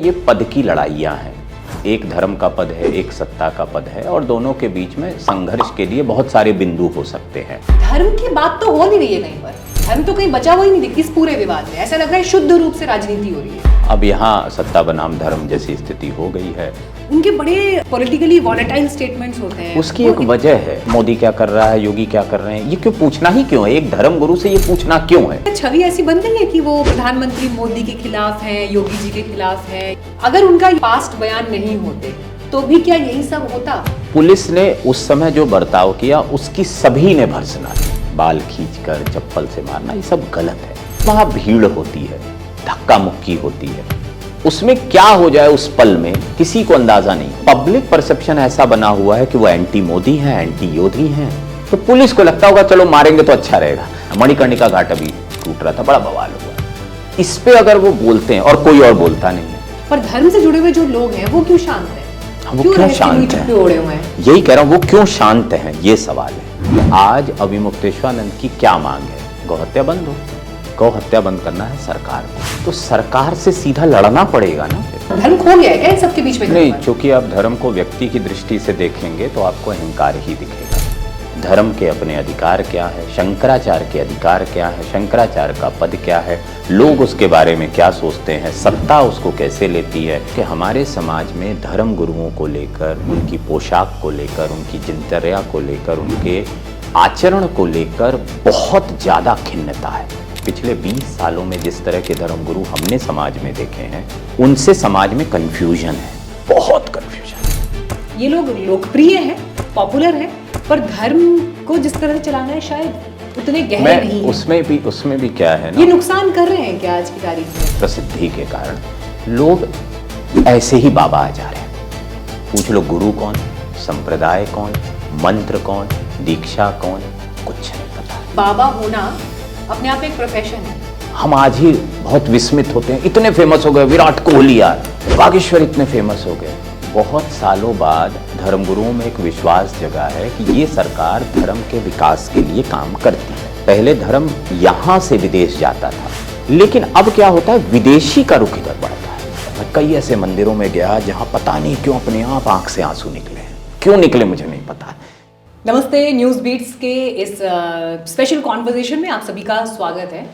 ये पद की लड़ाइयाँ हैं। एक धर्म का पद है, एक सत्ता का पद है, और दोनों के बीच में संघर्ष के लिए बहुत सारे बिंदु हो सकते हैं। धर्म की बात तो हो नहीं रही है कहीं पर, धर्म तो कहीं बचा हुआ ही नहीं दिखती इस पूरे विवाद में। ऐसा लग रहा है शुद्ध रूप से राजनीति हो रही है। अब यहाँ सत्ता बनाम धर्म जैसी स्थिति हो गई है। उनके बड़े पॉलिटिकली वॉलेटाइल स्टेटमेंट्स होते हैं। उसकी एक वजह है, मोदी क्या कर रहा है, योगी क्या कर रहे हैं, ये क्यों पूछना ही क्यों है? एक धर्म गुरु से ये पूछना क्यों है? छवि ऐसी बन गई है कि वो प्रधानमंत्री मोदी के खिलाफ हैं, योगी जी के खिलाफ हैं। अगर उनका पास्ट बयान नहीं होते तो भी क्या यही सब होता? पुलिस ने उस समय जो बर्ताव किया उसकी सभी ने भर्त्सना की। बाल खींचकर चप्पल से मारना, ये सब गलत है। वहां भीड़ होती है, धक्का मुक्की होती है, उसमें क्या हो जाए उस पल में किसी को अंदाजा नहीं। पब्लिक परसेप्शन ऐसा बना हुआ है कि वो एंटी मोदी हैं, एंटी योगी हैं, तो पुलिस को लगता होगा चलो मारेंगे तो अच्छा रहेगा। मणिकर्णिका घाट अभी टूट रहा था, बड़ा बवाल हुआ। इस पे अगर वो बोलते हैं और कोई और बोलता नहीं है। पर धर्म से जुड़े हुए जो लोग हैं वो क्यों शांत हैं? वो क्यों शांत हैं? यही कह रहा हूँ, वो क्यों शांत हैं, ये सवाल है। आज अभिमुक्तेश्वरानंद की क्या मांग है? गौहत्या बंद हो। गौ हत्या बंद करना है सरकार को, तो सरकार से सीधा लड़ना पड़ेगा ना। धर्म खो गया है क्या इन सबके बीच में? नहीं, चूंकि आप धर्म को व्यक्ति की दृष्टि से देखेंगे तो आपको अहंकार ही दिखेगा। धर्म के अपने अधिकार क्या है, शंकराचार्य के अधिकार क्या है, शंकराचार्य का पद क्या है, लोग उसके बारे में क्या सोचते हैं, सत्ता उसको कैसे लेती है। कि हमारे समाज में धर्म गुरुओं को लेकर, उनकी पोशाक को लेकर, उनकी दिनचर्या को लेकर, उनके आचरण को लेकर बहुत ज्यादा खिन्नता है। पिछले 20 सालों में जिस तरह के धर्म गुरु हमने समाज में देखे हैं, उनसे समाज में कंफ्यूजन है, बहुत कंफ्यूजन है। ये लोग लोकप्रिय हैं, पॉपुलर हैं, पर धर्म को जिस तरह से चलाना है शायद उतने गहरे नहीं है। उसमें भी क्या है ना, ये नुकसान कर रहे हैं क्या आज की तारीख में? प्रसिद्धि के कारण लोग ऐसे ही बाबा आ जा रहे हैं। पूछ लो गुरु कौन, संप्रदाय कौन, मंत्र कौन, दीक्षा कौन, कुछ नहीं पता। बाबा होना अपने आप एक प्रोफेशन है। हम आज ही बहुत विस्मित होते हैं, इतने फेमस हो गए विराट कोहली यार, बागेश्वर इतने फेमस हो गए। बहुत सालों बाद धर्मगुरुओं में एक विश्वास जगा है कि ये सरकार धर्म के विकास के लिए काम करती है। पहले धर्म यहाँ से विदेश जाता था, लेकिन अब क्या होता है, विदेशी का रुख इधर बढ़ता है। मैं कई ऐसे मंदिरों में गया जहाँ पता नहीं क्यों अपने आप आंख से आंसू निकले, क्यों निकले मुझे नहीं पता। नमस्ते, न्यूज़ बीट्स के इस स्पेशल कॉन्वर्सेशन में आप सभी का स्वागत है।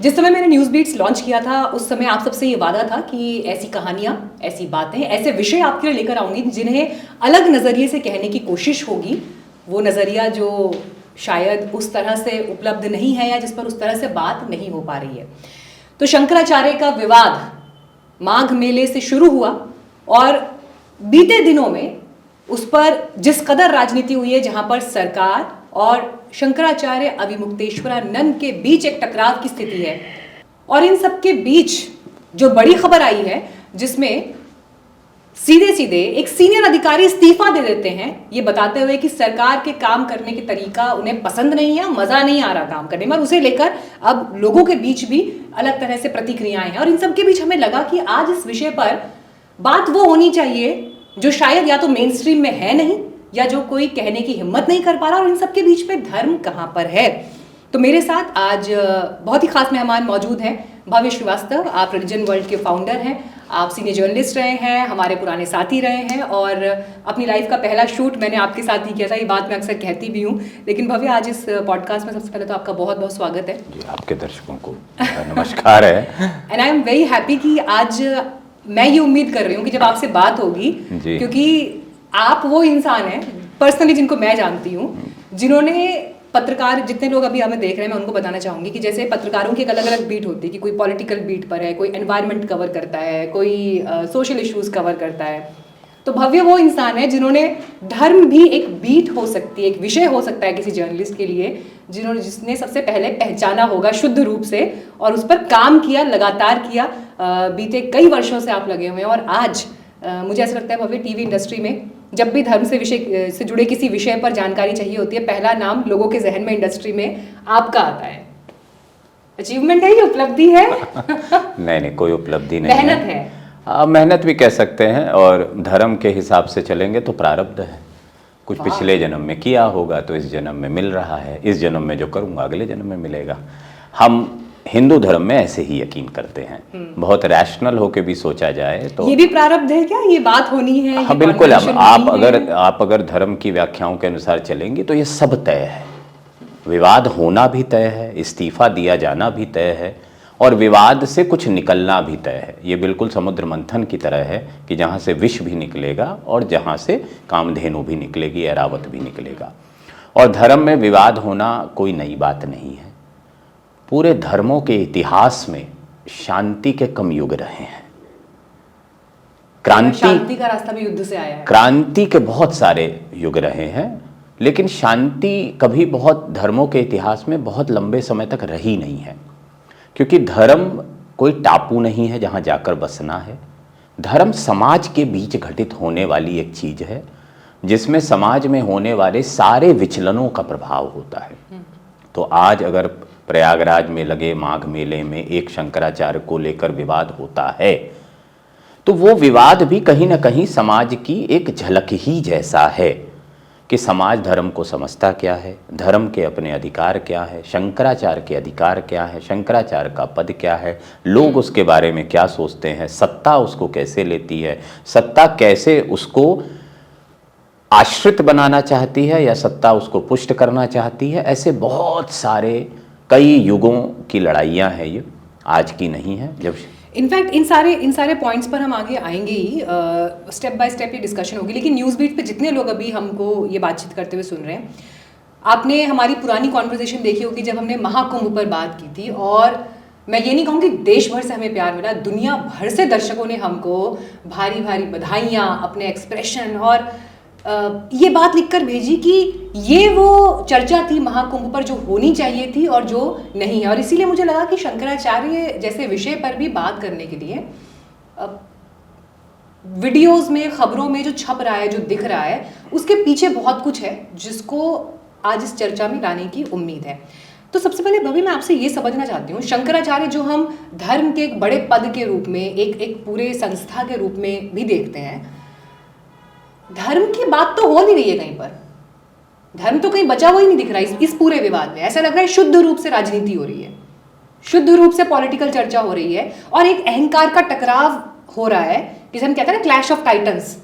जिस समय मैंने न्यूज़ बीट्स लॉन्च किया था उस समय आप सबसे ये वादा था कि ऐसी कहानियाँ, ऐसी बातें, ऐसे विषय आपके लिए लेकर आऊँगी जिन्हें अलग नज़रिए से कहने की कोशिश होगी। वो नज़रिया जो शायद उस तरह से उपलब्ध नहीं है या जिस पर उस तरह से बात नहीं हो पा रही है। तो शंकराचार्य का विवाद माघ मेले से शुरू हुआ और बीते दिनों में उस पर जिस कदर राजनीति हुई है, जहां पर सरकार और शंकराचार्य अभिमुक्तेश्वरानंद के बीच एक टकराव की स्थिति है, और इन सब के बीच जो बड़ी खबर आई है जिसमें सीधे सीधे एक सीनियर अधिकारी इस्तीफा दे देते हैं, ये बताते हुए कि सरकार के काम करने के तरीका उन्हें पसंद नहीं है, मजा नहीं आ रहा काम करने में, और उसे लेकर अब लोगों के बीच भी अलग तरह से प्रतिक्रियाएं हैं। और इन सब के बीच हमें लगा कि आज इस विषय पर बात वो होनी चाहिए जो शायद या तो मेन स्ट्रीम में है नहीं, या जो कोई कहने की हिम्मत नहीं कर पा रहा, और इन सब के बीच में धर्म कहाँ पर है। तो मेरे साथ आज बहुत ही खास मेहमान मौजूद हैं। भव्य श्रीवास्तव, आप रिलीजन वर्ल्ड के फाउंडर हैं, आप सीनियर जर्नलिस्ट रहे हैं, हमारे पुराने साथी रहे हैं, और अपनी लाइफ का पहला शूट मैंने आपके साथ ही किया था। ये बात मैं अक्सर कहती भी हूँ, लेकिन भव्य आज इस पॉडकास्ट में सबसे पहले तो आपका बहुत बहुत स्वागत है। जी, आपके दर्शकों को नमस्कार है। And I am very happy कि आज मैं ये उम्मीद कर रही हूँ कि जब आपसे बात होगी, क्योंकि आप वो इंसान हैं पर्सनली जिनको मैं जानती हूँ, जिन्होंने पत्रकार, जितने लोग अभी हमें देख रहे हैं, मैं उनको बताना चाहूँगी कि जैसे पत्रकारों की एक अलग अलग बीट होती है कि कोई पॉलिटिकल बीट पर है, कोई एनवायरनमेंट कवर करता है, कोई सोशल इश्यूज कवर करता है। तो भव्य वो इंसान है जिन्होंने, धर्म भी एक बीट हो सकती है, एक विषय हो सकता है किसी जर्नलिस्ट के लिए, जिसने सबसे पहले पहचाना होगा शुद्ध रूप से और उस पर काम किया, लगातार किया। बीते कई वर्षों से आप लगे हुए हैं, और आज मुझे ऐसा लगता है भव्य टीवी इंडस्ट्री में जब भी धर्म से जुड़े किसी विषय पर जानकारी चाहिए होती है, पहला नाम लोगों के जहन में इंडस्ट्री में आपका आता है। अचीवमेंट है, ये उपलब्धि है? नहीं, कोई उपलब्धि नहीं, मेहनत है। मेहनत भी कह सकते हैं, और धर्म के हिसाब से चलेंगे तो प्रारब्ध है। कुछ पिछले जन्म में किया होगा तो इस जन्म में मिल रहा है, इस जन्म में जो करूँगा अगले जन्म में मिलेगा। हम हिंदू धर्म में ऐसे ही यकीन करते हैं। बहुत रैशनल होके भी सोचा जाए तो ये भी प्रारब्ध है क्या, ये बात होनी है? हाँ ये बिल्कुल। conversation आप अगर धर्म की व्याख्याओं के अनुसार चलेंगे तो ये सब तय है। विवाद होना भी तय है, इस्तीफा दिया जाना भी तय है, और विवाद से कुछ निकलना भी तय है। ये बिल्कुल समुद्र मंथन की तरह है कि जहाँ से विष भी निकलेगा और जहाँ से कामधेनु भी निकलेगी, ऐरावत भी निकलेगा। और धर्म में विवाद होना कोई नई बात नहीं है। पूरे धर्मों के इतिहास में शांति के कम युग रहे हैं। शांति का रास्ता भी युद्ध से आया है। क्रांति के बहुत सारे युग रहे हैं, लेकिन शांति कभी बहुत धर्मों के इतिहास में बहुत लंबे समय तक रही नहीं है। क्योंकि धर्म कोई टापू नहीं है जहाँ जाकर बसना है। धर्म समाज के बीच घटित होने वाली एक चीज है, जिसमें समाज में होने वाले सारे विचलनों का प्रभाव होता है। तो आज अगर प्रयागराज में लगे माघ मेले में एक शंकराचार्य को लेकर विवाद होता है, तो वो विवाद भी कहीं ना कहीं समाज की एक झलक ही जैसा है कि समाज धर्म को समझता क्या है, धर्म के अपने अधिकार क्या है, शंकराचार्य के अधिकार क्या है, शंकराचार्य का पद क्या है, लोग उसके बारे में क्या सोचते हैं, सत्ता उसको कैसे लेती है, सत्ता कैसे उसको आश्रित बनाना चाहती है या सत्ता उसको पुष्ट करना चाहती है। ऐसे बहुत सारे कई युगों की लड़ाइयाँ हैं, ये आज की नहीं है। जब इनफैक्ट इन सारे पॉइंट्स पर हम आगे आएंगे ही, स्टेप बाय स्टेप ये डिस्कशन होगी। लेकिन न्यूज़ बीट पे जितने लोग अभी हमको ये बातचीत करते हुए सुन रहे हैं, आपने हमारी पुरानी कॉन्वर्सेशन देखी होगी जब हमने महाकुंभ पर बात की थी। और मैं ये नहीं कहूँगी देश भर से हमें प्यार मिला, दुनिया भर से दर्शकों ने हमको भारी भारी बधाइयाँ, अपने एक्सप्रेशन और ये बात लिखकर भेजी कि ये वो चर्चा थी महाकुंभ पर जो होनी चाहिए थी और जो नहीं है। और इसीलिए मुझे लगा कि शंकराचार्य जैसे विषय पर भी बात करने के लिए वीडियोस में, खबरों में जो छप रहा है, जो दिख रहा है, उसके पीछे बहुत कुछ है जिसको आज इस चर्चा में लाने की उम्मीद है। तो सबसे पहले भवी मैं आपसे ये समझना चाहती हूँ, शंकराचार्य जो हम धर्म के एक बड़े पद के रूप में, एक पूरे संस्था के रूप में भी देखते हैं, धर्म की बात तो हो नहीं रही है कहीं पर। धर्म तो कहीं बचा हुआ ही नहीं दिख रहा है इस पूरे विवाद में। ऐसा लग रहा है शुद्ध रूप से राजनीति हो रही है, शुद्ध रूप से पॉलिटिकल चर्चा हो रही है और एक अहंकार का टकराव हो रहा है, जिसे हम कहते हैं ना क्लैश ऑफ टाइटन्स।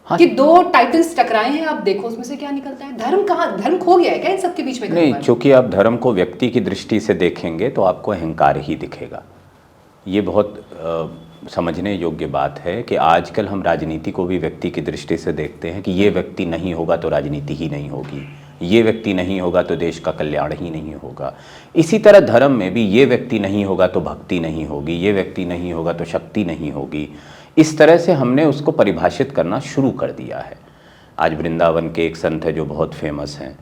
हाँ। कि दो टाइटन्स टकराए हैं, आप देखो उसमें से क्या निकलता है। धर्म कहाँ, धर्म खो गया है क्या इन सबके बीच में? नहीं, चूंकि आप धर्म को व्यक्ति की दृष्टि से देखेंगे तो आपको अहंकार ही दिखेगा। ये बहुत समझने योग्य बात है कि आजकल हम राजनीति को भी व्यक्ति की दृष्टि से देखते हैं कि ये व्यक्ति नहीं होगा तो राजनीति ही नहीं होगी, ये व्यक्ति नहीं होगा तो देश का कल्याण ही नहीं होगा। इसी तरह धर्म में भी ये व्यक्ति नहीं होगा तो भक्ति नहीं होगी, ये व्यक्ति नहीं होगा तो शक्ति नहीं होगी। इस तरह से हमने उसको परिभाषित करना शुरू कर दिया है। आज वृंदावन के एक संत है जो बहुत फेमस हैं,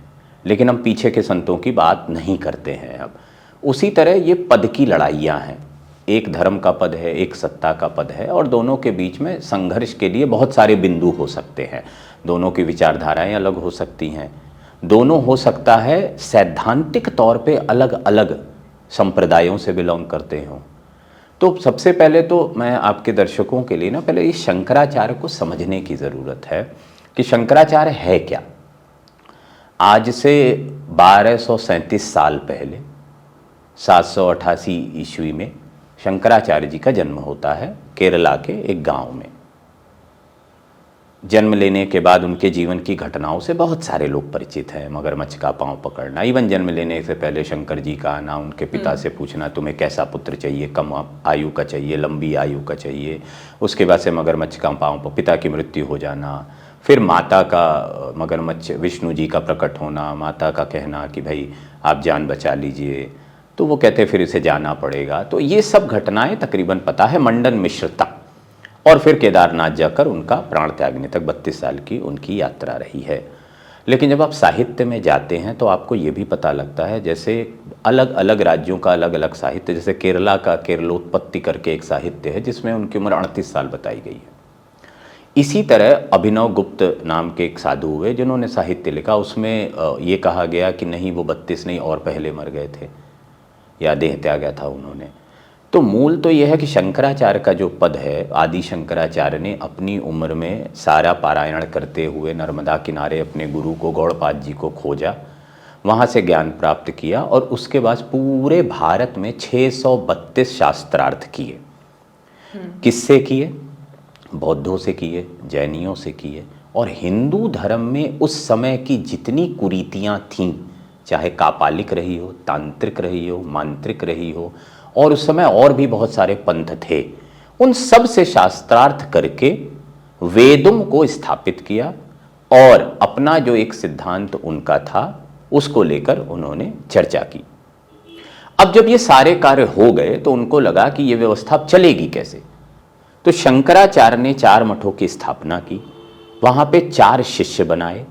लेकिन हम पीछे के संतों की बात नहीं करते हैं अब। उसी तरह ये पद की लड़ाइयाँ हैं, एक धर्म का पद है, एक सत्ता का पद है, और दोनों के बीच में संघर्ष के लिए बहुत सारे बिंदु हो सकते हैं। दोनों की विचारधाराएं अलग हो सकती हैं, दोनों हो सकता है सैद्धांतिक तौर पे अलग अलग संप्रदायों से बिलोंग करते हों। तो सबसे पहले तो मैं आपके दर्शकों के लिए ना पहले इस शंकराचार्य को समझने की ज़रूरत है कि शंकराचार्य है क्या। आज से 1237 साल पहले 788 ईस्वी में शंकराचार्य जी का जन्म होता है केरला के एक गांव में। जन्म लेने के बाद उनके जीवन की घटनाओं से बहुत सारे लोग परिचित हैं। मगरमच्छ का पांव पकड़ना, इवन जन्म लेने से पहले शंकर जी का आना, उनके पिता से पूछना तुम्हें कैसा पुत्र चाहिए, कम आयु का चाहिए, लंबी आयु का चाहिए। उसके बाद से मगरमच्छ का पांव, पिता की मृत्यु हो जाना, फिर माता का, मगरमच्छ विष्णु जी का प्रकट होना, माता का कहना कि भाई आप जान बचा लीजिए, तो वो कहते फिर इसे जाना पड़ेगा। तो ये सब घटनाएं तकरीबन पता है, मंडन मिश्रता, और फिर केदारनाथ जाकर उनका प्राण त्यागने तक 32 साल की उनकी यात्रा रही है। लेकिन जब आप साहित्य में जाते हैं तो आपको ये भी पता लगता है, जैसे अलग अलग राज्यों का अलग अलग साहित्य, जैसे केरला का केरलोत्पत्ति करके एक साहित्य है जिसमें उनकी उम्र 38 साल बताई गई है। इसी तरह अभिनव गुप्त नाम के एक साधु हुए जिन्होंने साहित्य लिखा, उसमें ये कहा गया कि नहीं वो 32 नहीं और पहले मर गए थे या देह त्यागा था उन्होंने। तो मूल तो यह है कि शंकराचार्य का जो पद है, आदि शंकराचार्य ने अपनी उम्र में सारा पारायण करते हुए नर्मदा किनारे अपने गुरु को, गौड़पाद जी को खोजा। वहाँ से ज्ञान प्राप्त किया और उसके बाद पूरे भारत में 632 शास्त्रार्थ किए। किससे किए? बौद्धों से किए, जैनियों से किए, और हिंदू धर्म में उस समय की जितनी कुरीतियाँ थीं, चाहे कापालिक रही हो, तांत्रिक रही हो, मांत्रिक रही हो, और उस समय और भी बहुत सारे पंथ थे, उन सब से शास्त्रार्थ करके वेदों को स्थापित किया और अपना जो एक सिद्धांत उनका था उसको लेकर उन्होंने चर्चा की। अब जब ये सारे कार्य हो गए तो उनको लगा कि ये व्यवस्था अब चलेगी कैसे। तो शंकराचार्य ने 4 मठों की स्थापना की, वहाँ पे 4 शिष्य बनाए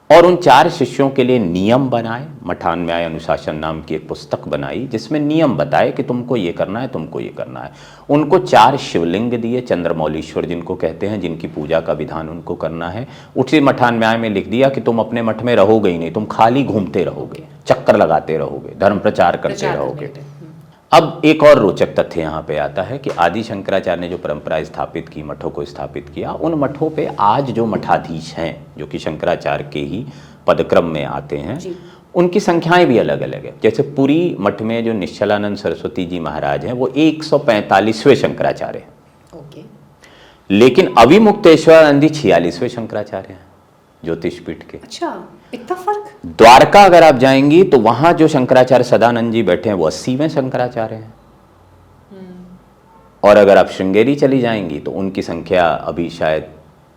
और उन 4 शिष्यों के लिए नियम बनाए। मठान्याय अनुशासन नाम की एक पुस्तक बनाई जिसमें नियम बताए कि तुमको ये करना है, तुमको ये करना है। उनको 4 शिवलिंग दिए, चंद्रमौलीश्वर जिनको कहते हैं, जिनकी पूजा का विधान उनको करना है। उसी मठान्याय में लिख दिया कि तुम अपने मठ में रहोगे ही नहीं, तुम खाली घूमते रहोगे, चक्कर लगाते रहोगे, धर्म प्रचार करते रहोगे। अब एक और रोचक तथ्य यहाँ पे आता है कि आदि शंकराचार्य ने जो परंपरा स्थापित की, मठों को स्थापित किया, उन मठों पे आज जो मठाधीश हैं जो कि शंकराचार्य के ही पदक्रम में आते हैं, उनकी संख्याएं भी अलग अलग है। जैसे पुरी मठ में जो निश्चलानंद सरस्वती जी महाराज हैं वो 145वें शंकराचार्य हैं, लेकिन अविमुक्तेश्वरानंद जी 46वें शंकराचार्य हैं ज्योतिष पीठ के। अच्छा, इतना फर्क? द्वारका अगर आप जाएंगी तो वहां जो शंकराचार्य सदानंद जी बैठे हैं वो 80वें शंकराचार्य हैं, और अगर आप श्रृंगेरी चली जाएंगी तो उनकी संख्या अभी शायद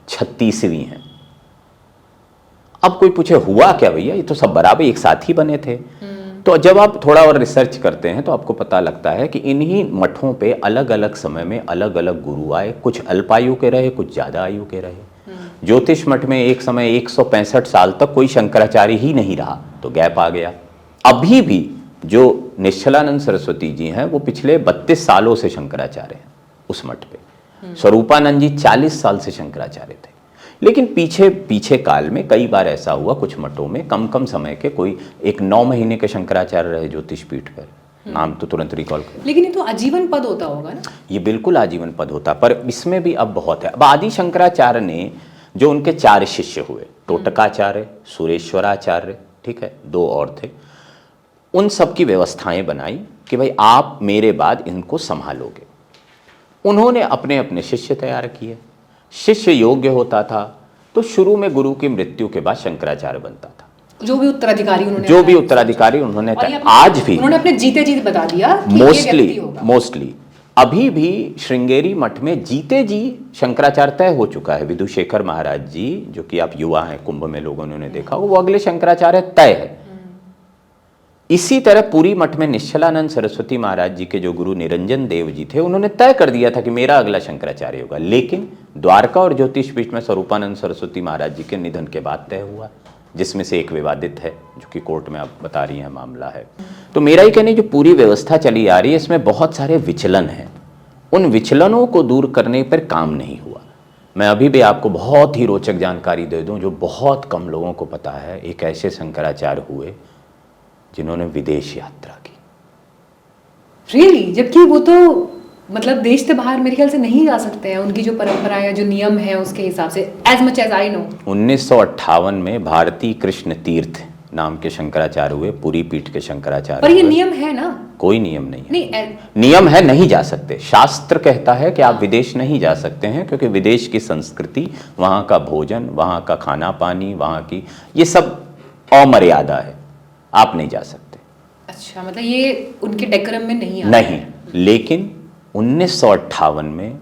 36वीं है। अब कोई पूछे हुआ क्या भैया, ये तो सब बराबर एक साथ ही बने थे। तो जब आप थोड़ा और रिसर्च करते हैं तो आपको पता लगता है कि इन्हीं मठों पे अलग अलग समय में अलग अलग गुरु आए, कुछ अल्पायु के रहे, कुछ ज्यादा आयु के रहे। ज्योतिष मठ में एक समय 165 साल तक कोई शंकराचार्य ही नहीं रहा, तो गैप आ गया। अभी भी जो निश्चलानंद सरस्वती जी हैं वो पिछले 32 सालों से शंकराचार्य हैं उस मठ पे। स्वरूपानंद जी 40 साल से शंकराचार्य थे। लेकिन पीछे काल में कई बार ऐसा हुआ, कुछ मठों में कम समय के कोई 9 महीने के शंकराचार्य रहे ज्योतिष पीठ पर। नाम तो तुरंत रिकॉल कर। लेकिन ये तो आजीवन पद होता होगा ना? ये बिल्कुल आजीवन पद होता, पर इसमें भी अब बहुत है। अब आदि शंकराचार्य ने जो उनके 4 शिष्य हुए, टोटकाचार्य, सुरेश्वराचार्य, ठीक है, 2 और थे, उन सब की व्यवस्थाएं बनाई कि भाई आप मेरे बाद इनको संभालोगे। उन्होंने अपने अपने शिष्य तैयार किए। शिष्य योग्य होता था तो शुरू में गुरु की मृत्यु के बाद शंकराचार्य बनता था। जो भी उत्तराधिकारी उन्होंने आज भी उन्होंने अपने जीते जी बता दिया मोस्टली अभी भी श्रृंगेरी मठ में जीते जी शंकराचार्य तय हो चुका है। विधुशेखर महाराज जी, जो कि आप युवा हैं, कुंभ में लोगों ने देखा, वो अगले शंकराचार्य तय है। इसी तरह पुरी मठ में निश्चलानंद सरस्वती महाराज जी के जो गुरु निरंजन देव जी थे, उन्होंने तय कर दिया था कि मेरा अगला शंकराचार्य होगा। लेकिन द्वारका और ज्योतिष पीठ में स्वरूपानंद सरस्वती महाराज जी के निधन के बाद तय हुआ, जिसमें से एक विवादित है जो कि कोर्ट में आप बता रही हैं मामला है। तो मेरा ही कहने, जो पूरी व्यवस्था चली आ रही है इसमें बहुत सारे विचलन हैं। उन विचलनों को दूर करने पर काम नहीं हुआ। मैं अभी भी आपको बहुत ही रोचक जानकारी दे दूं जो बहुत कम लोगों को पता है। एक ऐसे शंकराचार्य हुए जिन्होंने विदेश यात्रा की। Really? जबकि वो तो मतलब देश से बाहर मेरे ख्याल से नहीं जा सकते हैं, उनकी जो परंपरा है, जो नियम है उसके हिसाब से, as much as I know। 1958 में भारती कृष्ण तीर्थ नाम के शंकराचार्य हुए, पुरी पीठ के शंकराचार्य। पर ये नियम है ना? कोई नियम नहीं है। नियम है, नहीं जा सकते। शास्त्र कहता है कि आप विदेश नहीं जा सकते हैं, क्योंकि विदेश की संस्कृति, वहाँ का भोजन, वहाँ का खाना पानी, वहाँ की ये सब अमर्यादा है, आप नहीं जा सकते। अच्छा, मतलब ये उनके डेकोरम में नहीं आता नहीं है। लेकिन 1958 में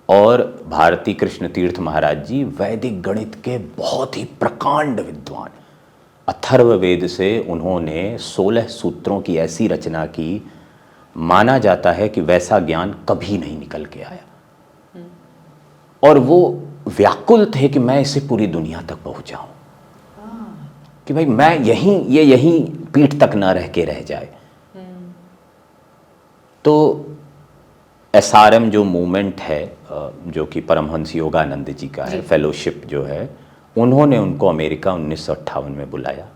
और भारती कृष्ण तीर्थ महाराज जी वैदिक गणित के बहुत ही प्रकांड विद्वान, अथर्ववेद से उन्होंने 16 सूत्रों की ऐसी रचना की, माना जाता है कि वैसा ज्ञान कभी नहीं निकल के आया। और वो व्याकुल थे कि मैं इसे पूरी दुनिया तक पहुंचाऊं, कि भाई मैं यहीं पीठ तक ना रह के रह जाए। तो SRM जो मूवमेंट है, जो कि परमहंस योगानंद जी का है, फेलोशिप जो है, उन्होंने उनको अमेरिका 1958 में बुलाया।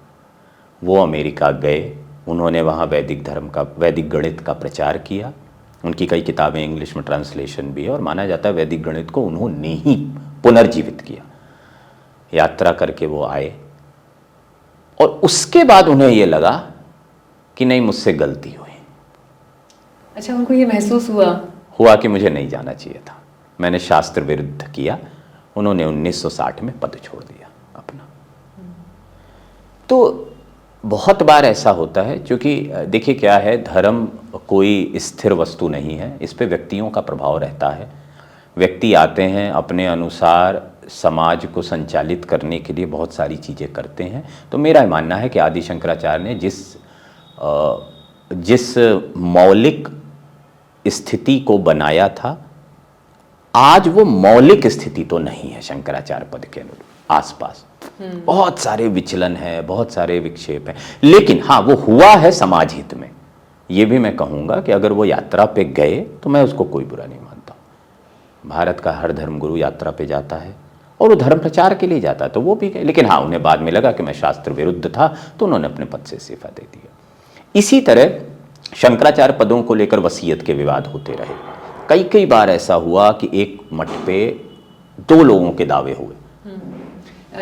वो अमेरिका गए, उन्होंने वहाँ वैदिक गणित का प्रचार किया। उनकी कई किताबें इंग्लिश में ट्रांसलेशन भी है, और माना जाता है वैदिक गणित को उन्होंने ही पुनर्जीवित किया। यात्रा करके वो आए और उसके बाद उन्हें यह लगा कि नहीं, मुझसे गलती हुई। अच्छा, उनको ये महसूस हुआ कि मुझे नहीं जाना चाहिए था, मैंने शास्त्र विरुद्ध किया। उन्होंने 1960 में पद छोड़ दिया अपना। तो बहुत बार ऐसा होता है, क्योंकि देखिए क्या है, धर्म कोई स्थिर वस्तु नहीं है, इस पे व्यक्तियों का प्रभाव रहता है। व्यक्ति आते हैं, अपने अनुसार समाज को संचालित करने के लिए बहुत सारी चीज़ें करते हैं। तो मेरा मानना है कि आदि शंकराचार्य ने जिस मौलिक स्थिति को बनाया था, आज वो मौलिक स्थिति तो नहीं है शंकराचार्य पद के अनुरूप। आसपास बहुत सारे विचलन है, बहुत सारे विक्षेप हैं, लेकिन हाँ, वो हुआ है समाज हित में। ये भी मैं कहूँगा कि अगर वो यात्रा पे गए तो मैं उसको कोई बुरा नहीं मानता। भारत का हर धर्मगुरु यात्रा पे जाता है और वो धर्म प्रचार के लिए जाता है, तो वो भी गए। लेकिन हाँ, उन्हें बाद में लगा कि मैं शास्त्र विरुद्ध था, तो उन्होंने अपने पद से इस्तीफा दे दिया। इसी तरह शंकराचार्य पदों को लेकर वसीयत के विवाद होते रहे। कई बार ऐसा हुआ कि एक मठ पे 2 लोगों के दावे हुए।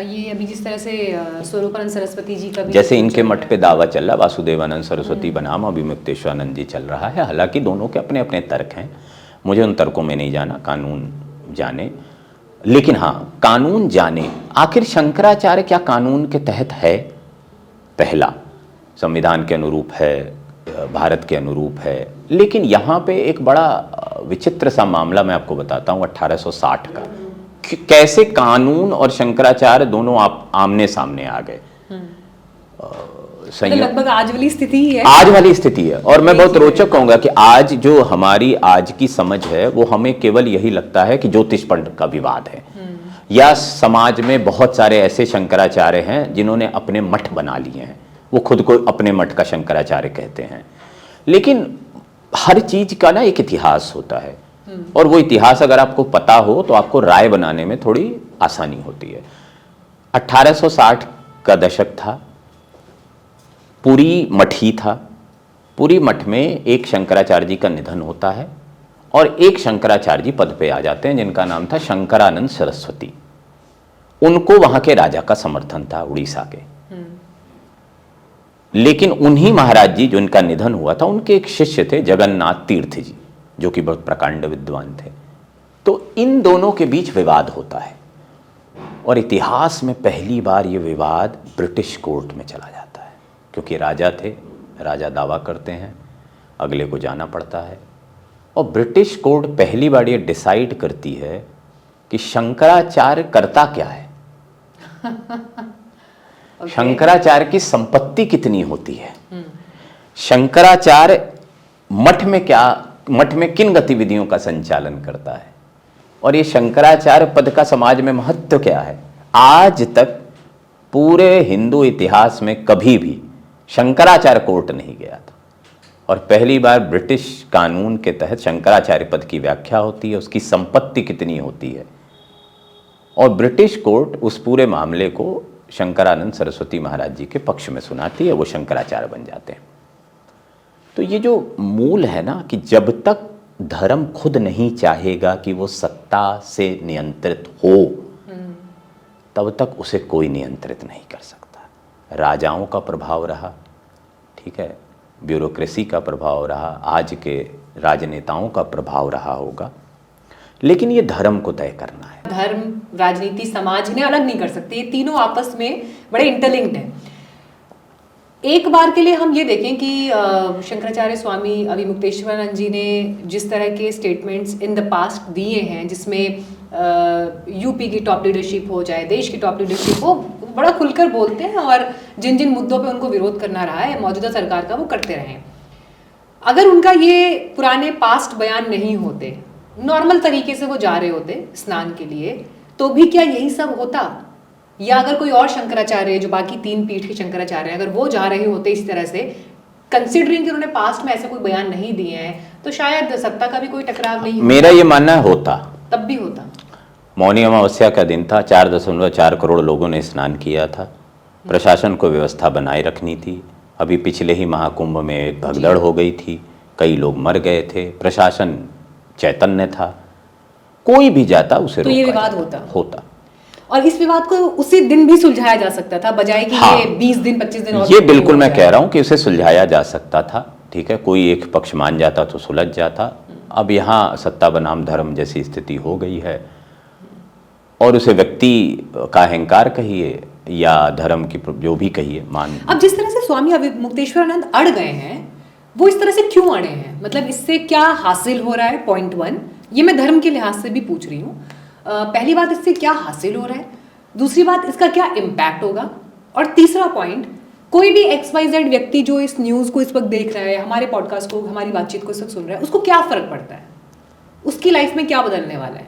ये अभी जिस तरह से स्वरूपानंद सरस्वती जी का भी, जैसे इनके मठ पे दावा चल रहा, वासुदेवानंद सरस्वती बनाम अभिमुक्तेश्वरानंद जी चल रहा है। हालांकि दोनों के अपने अपने तर्क हैं, मुझे उन तर्कों में नहीं जाना, कानून जाने। लेकिन हाँ, कानून जाने, आखिर शंकराचार्य क्या कानून के तहत है? पहला, संविधान के अनुरूप है, भारत के अनुरूप है। लेकिन यहाँ पे एक बड़ा विचित्र सा मामला मैं आपको बताता हूँ 1860 का, कैसे कानून और शंकराचार्य दोनों आमने सामने आ गए। लगभग आज वाली स्थिति ही है। आज वाली स्थिति है। और मैं बहुत रोचक कहूंगा कि आज जो हमारी आज की समझ है, वो हमें केवल यही लगता है कि ज्योतिष पंडित का विवाद है, या समाज में बहुत सारे ऐसे शंकराचार्य हैं जिन्होंने अपने मठ बना लिए हैं, वो खुद को अपने मठ का शंकराचार्य कहते हैं। लेकिन हर चीज का ना एक इतिहास होता है, और वो इतिहास अगर आपको पता हो तो आपको राय बनाने में थोड़ी आसानी होती है। 1860 का दशक था, पुरी मठ ही था। पुरी मठ में एक शंकराचार्य जी का निधन होता है और एक शंकराचार्य जी पद पे आ जाते हैं, जिनका नाम था शंकरानंद सरस्वती। उनको वहां के राजा का समर्थन था, उड़ीसा के। लेकिन उन्हीं महाराज जी, जो इनका निधन हुआ था, उनके एक शिष्य थे जगन्नाथ तीर्थ जी, जो कि बहुत प्रकांड विद्वान थे। तो इन दोनों के बीच विवाद होता है, और इतिहास में पहली बार ये विवाद ब्रिटिश कोर्ट में चला जाता है, क्योंकि राजा थे, राजा दावा करते हैं, अगले को जाना पड़ता है। और ब्रिटिश कोर्ट पहली बार ये डिसाइड करती है कि शंकराचार्य करता क्या है। शंकराचार्य की संपत्ति कितनी होती है, शंकराचार्य मठ में किन गतिविधियों का संचालन करता है, और ये शंकराचार्य पद का समाज में महत्व क्या है। आज तक पूरे हिंदू इतिहास में कभी भी शंकराचार्य कोर्ट नहीं गया था, और पहली बार ब्रिटिश कानून के तहत शंकराचार्य पद की व्याख्या होती है, उसकी संपत्ति कितनी होती है, और ब्रिटिश कोर्ट उस पूरे मामले को शंकरानंद सरस्वती महाराज जी के पक्ष में सुनाती है, वो शंकराचार्य बन जाते हैं। तो ये जो मूल है ना, कि जब तक धर्म खुद नहीं चाहेगा कि वो सत्ता से नियंत्रित हो, तब तक उसे कोई नियंत्रित नहीं कर सकता। राजाओं का प्रभाव रहा, ठीक है, ब्यूरोक्रेसी का प्रभाव रहा, आज के राजनेताओं का प्रभाव रहा होगा, लेकिन ये धर्म को तय करना है। धर्म, राजनीति, समाज इन्हें अलग नहीं कर सकते, ये तीनों आपस में बड़े इंटरलिंक्ड हैं। एक बार के लिए हम ये देखें कि शंकराचार्य स्वामी अभिमुक्तेश्वरानंद जी ने जिस तरह के स्टेटमेंट्स इन द पास्ट दिए हैं, जिसमें यूपी की टॉप लीडरशिप हो, चाहे देश की टॉप लीडरशिप हो, बड़ा खुलकर बोलते हैं, और जिन जिन मुद्दों पे उनको विरोध करना रहा है मौजूदा सरकार का, वो करते रहे हैं। अगर उनका ये पुराने पास्ट बयान नहीं होते, नॉर्मल तरीके से वो जा रहे होते स्नान के लिए, तो भी क्या यही सब होता? या अगर कोई और शंकराचार्य, जो बाकी 3 पीठ के शंकराचार्य हैं, अगर वो जा रहे होते इस तरह से, कंसिडरिंग कि उन्होंने पास्ट में ऐसे कोई बयान नहीं दिए हैं, तो शायद सत्ता का भी कोई टकराव नहीं होता। मेरा ये मानना है होता, तब भी होता। मौनी अमावस्या का दिन था, 4.4 करोड़ लोगों ने स्नान किया था, प्रशासन को व्यवस्था बनाए रखनी थी। अभी पिछले ही महाकुंभ में एक भगदड़ हो गई थी, कई लोग मर गए थे, प्रशासन चैतन्य था, कोई भी जाता उसे तो ये विवाद होता। और इस विवाद को उसी दिन भी सुलझाया जा सकता था, बजाय कि हाँ, ये 20 दिन 25 दिन और ये बिल्कुल मैं कह रहा हूं कि उसे सुलझाया जा सकता था। ठीक है, कोई एक पक्ष मान जाता तो सुलझ जाता। अब यहाँ सत्ता बनाम धर्म जैसी स्थिति हो गई है, और उसे व्यक्ति का अहंकार कहिए या धर्म की जो भी कहिए मान। अब जिस तरह से स्वामी मुक्तेश्वरानंद अड़ गए हैं, वो इस तरह से क्यों अड़े हैं? मतलब इससे क्या हासिल हो रहा है? पॉइंट 1, ये मैं धर्म के लिहाज से भी पूछ रही हूँ। पहली बात, इससे क्या हासिल हो रहा है? दूसरी बात, इसका क्या इम्पैक्ट होगा? और तीसरा पॉइंट, कोई भी XYZ व्यक्ति जो इस न्यूज़ को इस वक्त देख रहा है, हमारे पॉडकास्ट को, हमारी बातचीत को इस वक्त सुन रहा है, उसको क्या फ़र्क पड़ता है? उसकी लाइफ में क्या बदलने वाला है?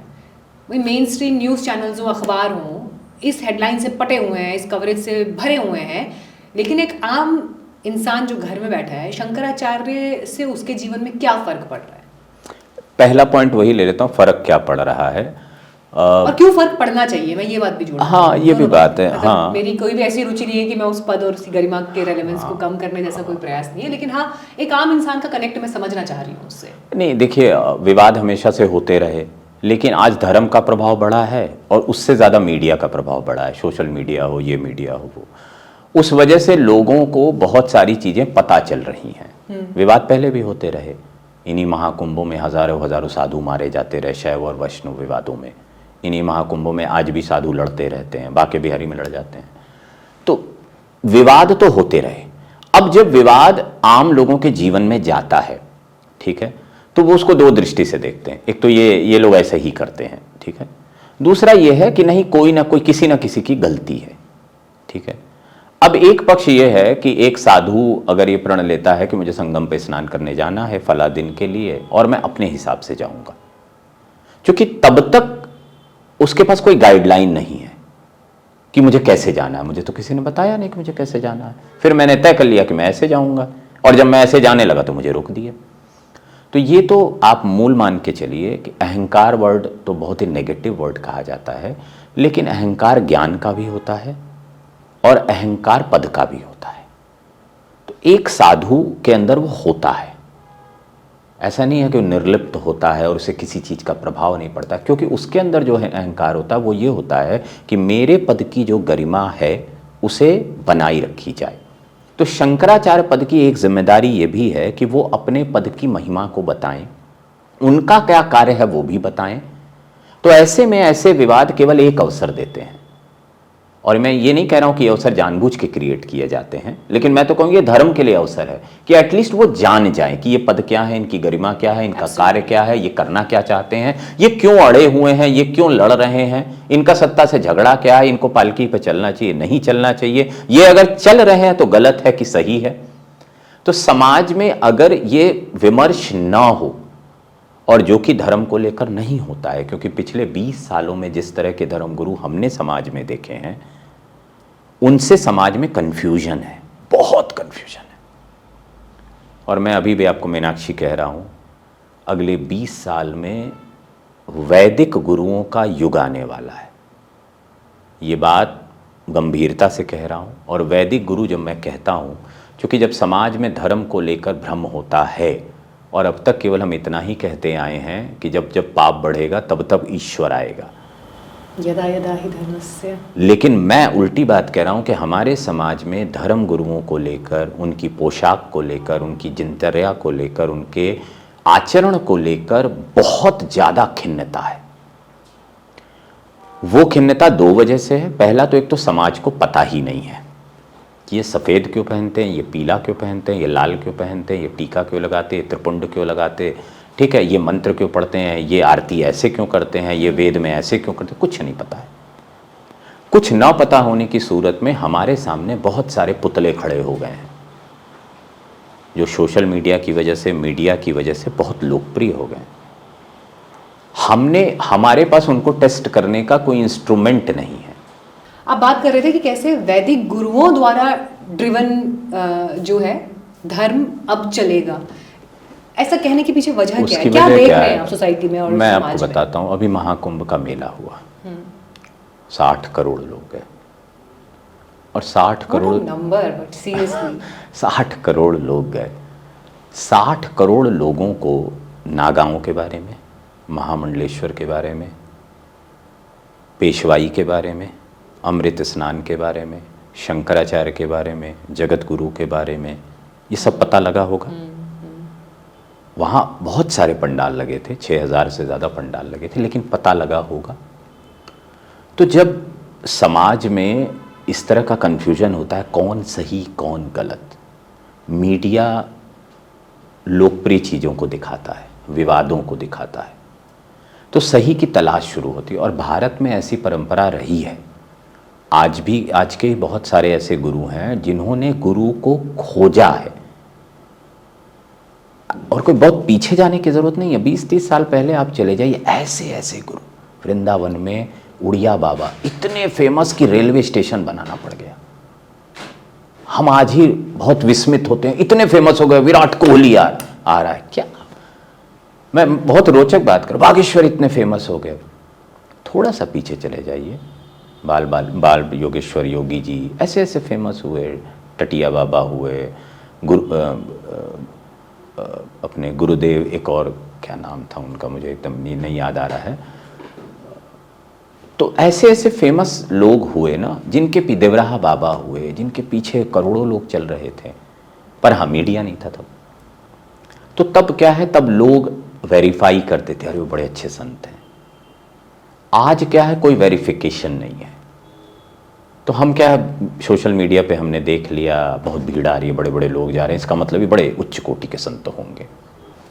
वही मेन स्ट्रीम न्यूज़ चैनल्स हो, अखबार हों, इस हेडलाइन से पटे हुए हैं, इस कवरेज से भरे हुए हैं, लेकिन एक आम इंसान जो घर में बैठा है, शंकराचार्य से उसके जीवन में क्या फ़र्क पड़ रहा है? पहला पॉइंट वही ले लेता हूँ, फ़र्क क्या पड़ रहा है और क्यों फ़र्क पड़ना चाहिए, मैं ये बात भी जोड़ूंगा। हाँ, ये भी बात है। मतलब हाँ, मेरी कोई भी ऐसी रुचि नहीं है कि मैं उस पद और उसकी गरिमा के रेलेवेंस को कम करने जैसा कोई प्रयास नहीं है, लेकिन हाँ, एक आम इंसान का कनेक्ट मैं समझना चाह रही हूँ उससे। नहीं देखिए, विवाद हमेशा से होते रहे, लेकिन आज धर्म का प्रभाव बढ़ा है और उससे ज़्यादा मीडिया का प्रभाव बढ़ा है। सोशल मीडिया हो, ये मीडिया हो, वो, उस वजह से लोगों को बहुत सारी चीज़ें पता चल रही हैं। विवाद पहले भी होते रहे, इन्हीं महाकुंभों में हजारों साधु मारे जाते रहे, शैव और वैष्णव विवादों में। इन्हीं महाकुंभों में आज भी साधु लड़ते रहते हैं, बांके बिहारी में लड़ जाते हैं। तो विवाद तो होते रहे। अब जब विवाद आम लोगों के जीवन में जाता है, ठीक है, तो वो उसको दो दृष्टि से देखते हैं। एक तो ये लोग ऐसे ही करते हैं, ठीक है। दूसरा ये है कि नहीं, कोई ना कोई किसी ना किसी की गलती है, ठीक है। अब एक पक्ष ये है कि एक साधु अगर ये प्रण लेता है कि मुझे संगम पे स्नान करने जाना है फला दिन के लिए, और मैं अपने हिसाब से जाऊंगा, क्योंकि तब तक उसके पास कोई गाइडलाइन नहीं है कि मुझे कैसे जाना है। मुझे तो किसी ने बताया नहीं कि मुझे कैसे जाना है, फिर मैंने तय कर लिया कि मैं ऐसे जाऊंगा, और जब मैं ऐसे जाने लगा तो मुझे रोक दिया। तो ये तो आप मूल मान के चलिए कि अहंकार वर्ड तो बहुत ही नेगेटिव वर्ड कहा जाता है, लेकिन अहंकार ज्ञान का भी होता है और अहंकार पद का भी होता है। तो एक साधु के अंदर वो होता है, ऐसा नहीं है कि वो निर्लिप्त होता है और उसे किसी चीज़ का प्रभाव नहीं पड़ता, क्योंकि उसके अंदर जो है अहंकार होता है वो ये होता है कि मेरे पद की जो गरिमा है उसे बनाई रखी जाए। तो शंकराचार्य पद की एक जिम्मेदारी ये भी है कि वो अपने पद की महिमा को बताएं, उनका क्या कार्य है वो भी बताएं। तो ऐसे में ऐसे विवाद केवल एक अवसर देते हैं, और मैं ये नहीं कह रहा हूं कि ये अवसर जानबूझ के क्रिएट किए जाते हैं, लेकिन मैं तो कहूँगी ये धर्म के लिए अवसर है कि एटलीस्ट वो जान जाएं कि ये पद क्या है, इनकी गरिमा क्या है, इनका कार्य क्या है, ये करना क्या चाहते हैं, ये क्यों अड़े हुए हैं, ये क्यों लड़ रहे हैं, इनका सत्ता से झगड़ा क्या है, इनको पालकी पर चलना चाहिए, नहीं चलना चाहिए, ये अगर चल रहे हैं तो गलत है कि सही है। तो समाज में अगर ये विमर्श ना हो, और जो कि धर्म को लेकर नहीं होता है, क्योंकि पिछले 20 सालों में जिस तरह के धर्मगुरु हमने समाज में देखे हैं, उनसे समाज में कन्फ्यूजन है, बहुत कन्फ्यूजन है। और मैं अभी भी आपको मीनाक्षी कह रहा हूं, अगले 20 साल में वैदिक गुरुओं का युग आने वाला है। ये बात गंभीरता से कह रहा हूं। और वैदिक गुरु जब मैं कहता हूं, क्योंकि जब समाज में धर्म को लेकर भ्रम होता है, और अब तक केवल हम इतना ही कहते आए हैं कि जब जब पाप बढ़ेगा तब तब ईश्वर आएगा, यदा यदा ही धर्मस्य। लेकिन मैं उल्टी बात कह रहा हूं कि हमारे समाज में धर्म गुरुओं को लेकर, उनकी पोशाक को लेकर, उनकी दिनचर्या को लेकर, उनके आचरण को लेकर बहुत ज़्यादा खिन्नता है। वो खिन्नता दो वजह से है। पहला तो एक तो समाज को पता ही नहीं है कि ये सफ़ेद क्यों पहनते हैं, ये पीला क्यों पहनते हैं, ये लाल क्यों पहनते हैं, ये टीका क्यों लगाते हैं, त्रिपुंड क्यों लगाते, ठीक है, ये मंत्र क्यों पढ़ते हैं, ये आरती ऐसे क्यों करते हैं, ये वेद में ऐसे क्यों करते हैं, कुछ नहीं पता है। कुछ ना पता होने की सूरत में हमारे सामने बहुत सारे पुतले खड़े हो गए हैं, जो सोशल मीडिया की वजह से, मीडिया की वजह से बहुत लोकप्रिय हो गए। हमारे पास उनको टेस्ट करने का कोई इंस्ट्रूमेंट नहीं है। आप बात कर रहे थे कि कैसे वैदिक गुरुओं द्वारा ड्रिवन जो है धर्म अब चलेगा, ऐसा कहने के पीछे वजह क्या है? क्या देख रहे हैं आप सोसाइटी में और मैं समाज आपको में? बताता हूँ। अभी महाकुंभ का मेला हुआ, 60 करोड़ लोग गए, और 60 crore number, but seriously 60 crore लोग गए। 60 करोड़ लोगों को नागाओं के बारे में, महामंडलेश्वर के बारे में, पेशवाई के बारे में, अमृत स्नान के बारे में, शंकराचार्य के बारे में, जगत गुरु के बारे में, ये सब पता लगा होगा। वहाँ बहुत सारे पंडाल लगे थे, 6000 से ज़्यादा पंडाल लगे थे, लेकिन पता लगा होगा। तो जब समाज में इस तरह का कन्फ्यूजन होता है, कौन सही कौन गलत, मीडिया लोकप्रिय चीज़ों को दिखाता है, विवादों को दिखाता है, तो सही की तलाश शुरू होती है। और भारत में ऐसी परंपरा रही है, आज भी, आज के बहुत सारे ऐसे गुरु हैं जिन्होंने गुरु को खोजा है। और कोई बहुत पीछे जाने की ज़रूरत नहीं है, 20-30 साल पहले आप चले जाइए, ऐसे ऐसे गुरु। वृंदावन में उड़िया बाबा इतने फेमस कि रेलवे स्टेशन बनाना पड़ गया। हम आज ही बहुत विस्मित होते हैं, इतने फेमस हो गए, विराट कोहली आ रहा है क्या। मैं बहुत रोचक बात करूँ, बागेश्वर इतने फेमस हो गए। थोड़ा सा पीछे चले जाइए, बाल योगेश्वर योगी जी ऐसे ऐसे फेमस हुए, टटिया बाबा हुए, अपने गुरुदेव, एक और क्या नाम था उनका, मुझे एकदम नहीं याद आ रहा है। तो ऐसे ऐसे फेमस लोग हुए ना, जिनके देवराहा बाबा हुए, जिनके पीछे करोड़ों लोग चल रहे थे। पर हाँ, मीडिया नहीं था तब। तो तब क्या है, तब लोग वेरीफाई करते थे, अरे वो बड़े अच्छे संत हैं। आज क्या है, कोई वेरिफिकेशन नहीं है। तो हम क्या है, सोशल मीडिया पे हमने देख लिया, बहुत भीड़ आ रही है, बड़े बड़े लोग जा रहे हैं, इसका मतलब ये बड़े उच्च कोटि के संत होंगे।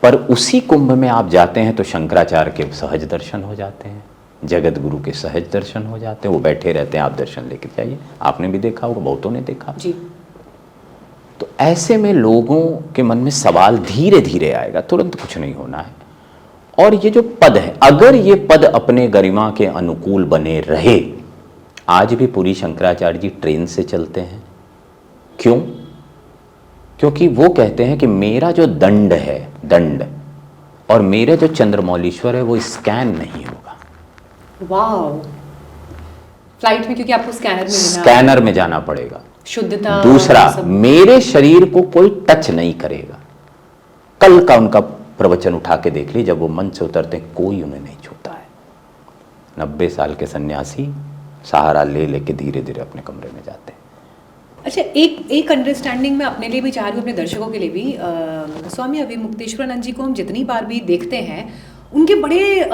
पर उसी कुंभ में आप जाते हैं तो शंकराचार्य के सहज दर्शन हो जाते हैं, जगत गुरु के सहज दर्शन हो जाते हैं। वो बैठे रहते हैं, आप दर्शन लेके जाइए। आपने भी देखा होगा, बहुतों ने देखा जी। तो ऐसे में लोगों के मन में सवाल धीरे धीरे आएगा, तुरंत कुछ नहीं होना है। और ये जो पद है, अगर ये पद अपने गरिमा के अनुकूल बने रहे, आज भी पुरी शंकराचार्य जी ट्रेन से चलते हैं। क्यों? क्योंकि वो कहते हैं कि मेरा जो दंड है, दंड, और मेरे जो चंद्रमौलीश्वर है वो स्कैन नहीं होगा। वाह, फ्लाइट में, क्योंकि आपको स्कैनर में जाना पड़ेगा, शुद्धता। दूसरा, मेरे शरीर को कोई टच नहीं करेगा। कल का उनका प्रवचन उठा के देख ली, जब वो मंच से उतरते हैं कोई उन्हें नहीं छूता है। 90 साल के सन्यासी सहारा ले लेके धीरे धीरे अपने कमरे में जाते हैं। अच्छा, एक अंडरस्टैंडिंग मैं अपने लिए भी चाह रही हूँ, अपने दर्शकों के लिए भी। स्वामी अभिमुक्तेश्वरानंद जी को हम जितनी बार भी देखते हैं, उनके बड़े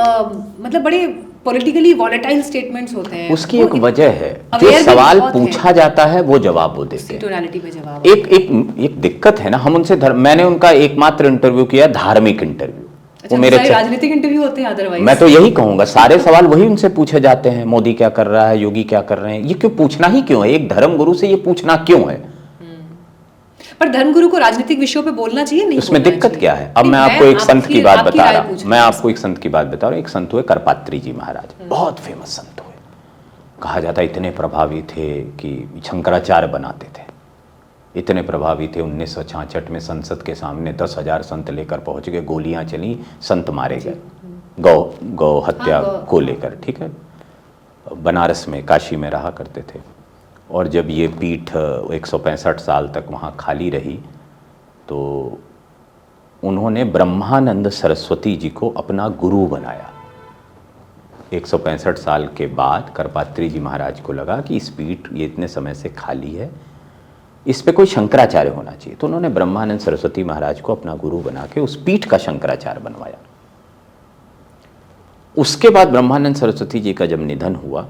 मतलब बड़े पॉलिटिकली वॉलेटाइल स्टेटमेंट्स होते हैं। उसकी एक वजह है, जो सवाल पूछा जाता है वो जवाब वो देते हैं, टोनालिटी में जवाब। एक दिक्कत है ना, हम उनसे मैंने उनका एकमात्र इंटरव्यू किया, धार्मिक इंटरव्यू। वो मेरे राजनीतिक इंटरव्यू होते हैं अदरवाइज। मैं तो यही कहूंगा, सारे सवाल वही उनसे पूछे जाते हैं, मोदी क्या कर रहा है, योगी क्या कर रहे हैं। ये क्यों पूछना ही क्यों है, एक धर्म गुरु से ये पूछना क्यों है? पर धर्मगुरु को राजनीतिक विषयों पे बोलना चाहिए, नहीं? उसमें दिक्कत क्या है? अब मैं आपको एक संत की बात बता रहा हूँ, मैं आपको एक संत की बात बता रहा हूँ। एक संत हुए करपात्री जी महाराज, बहुत फेमस संत हुए, कहा जाता है इतने प्रभावी थे कि शंकराचार्य बनाते थे। इतने प्रभावी थे, 1966 में संसद के सामने 10,000 संत लेकर पहुंच गए, गोलियां चली, संत मारे गए, गौ हत्या को लेकर। ठीक है, बनारस में, काशी में रहा करते थे। और जब ये पीठ 165 साल तक वहाँ खाली रही, तो उन्होंने ब्रह्मानंद सरस्वती जी को अपना गुरु बनाया। 165 साल के बाद करपात्री जी महाराज को लगा कि इस पीठ ये इतने समय से खाली है, इस पे कोई शंकराचार्य होना चाहिए। तो उन्होंने ब्रह्मानंद सरस्वती महाराज को अपना गुरु बना के उस पीठ का शंकराचार्य बनवाया। उसके बाद ब्रह्मानंद सरस्वती जी का जब निधन हुआ,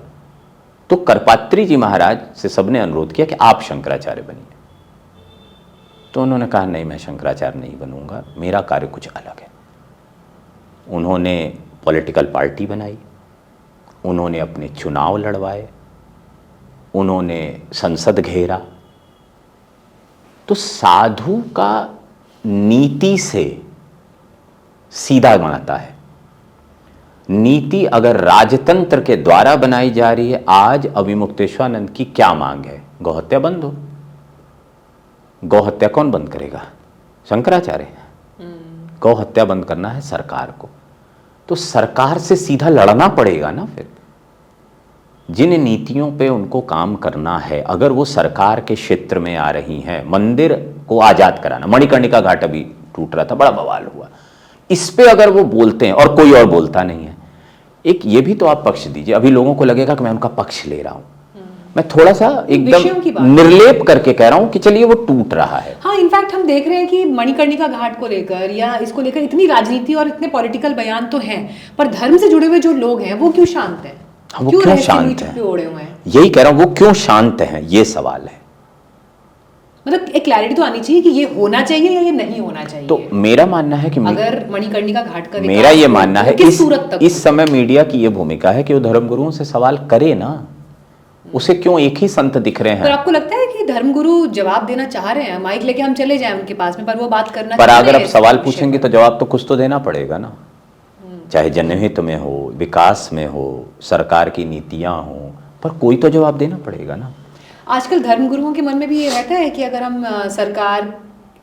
तो करपात्री जी महाराज से सबने अनुरोध किया कि आप शंकराचार्य बनिए। तो उन्होंने कहा नहीं, मैं शंकराचार्य नहीं बनूंगा, मेरा कार्य कुछ अलग है। उन्होंने पॉलिटिकल पार्टी बनाई, उन्होंने अपने चुनाव लड़वाए, उन्होंने संसद घेरा। तो साधु का नीति से सीधा बनाता है। नीति अगर राजतंत्र के द्वारा बनाई जा रही है, आज अभिमुक्तेश्वरानंद की क्या मांग है? गौहत्या बंद हो। गौहत्या कौन बंद करेगा? शंकराचार्य। गौहत्या बंद करना है सरकार को, तो सरकार से सीधा लड़ना पड़ेगा ना। फिर जिन नीतियों पे उनको काम करना है, अगर वो सरकार के क्षेत्र में आ रही हैं, मंदिर को आजाद कराना, मणिकर्णिका घाट अभी टूट रहा था, बड़ा बवाल हुआ, इस पे अगर वो बोलते हैं और कोई और बोलता नहीं है, एक ये भी तो आप पक्ष दीजिए। अभी लोगों को लगेगा कि मैं उनका पक्ष ले रहा हूं, मैं थोड़ा सा विषयों की एकदम बात निर्लेप करके कह रहा हूं कि चलिए वो टूट रहा है। हाँ, इनफैक्ट हम देख रहे हैं कि मणिकर्णिका घाट को लेकर या इसको लेकर इतनी राजनीति और इतने पॉलिटिकल बयान तो हैं, पर धर्म से जुड़े हुए जो लोग हैं वो क्यों शांत हैं? वो क्यों शांत हैं? ओढ़े हुए हैं? यही कह रहा हूं, वो क्यों शांत हैं, ये सवाल है। मतलब एक क्लैरिटी तो आनी चाहिए कि ये होना चाहिए या ये नहीं होना चाहिए। तो मेरा मानना है कि अगर मणिकर्णिका घाट का मेरा ये मानना है किस सूरत तक इस समय मीडिया की ये भूमिका है कि वो धर्मगुरुओं से सवाल करे ना, उसे क्यों एक ही संत दिख रहे हैं। पर आपको लगता है कि धर्मगुरु जवाब देना चाह रहे हैं, माइक लेके हम चले जाएं उनके पास में, पर वो बात करना पर अगर आप सवाल पूछेंगे तो जवाब तो कुछ तो देना पड़ेगा ना, चाहे जनहित में हो, विकास में हो, सरकार की नीतियां हो, पर कोई तो जवाब देना पड़ेगा ना। आजकल धर्मगुरुओं के मन में भी ये रहता है कि अगर हम सरकार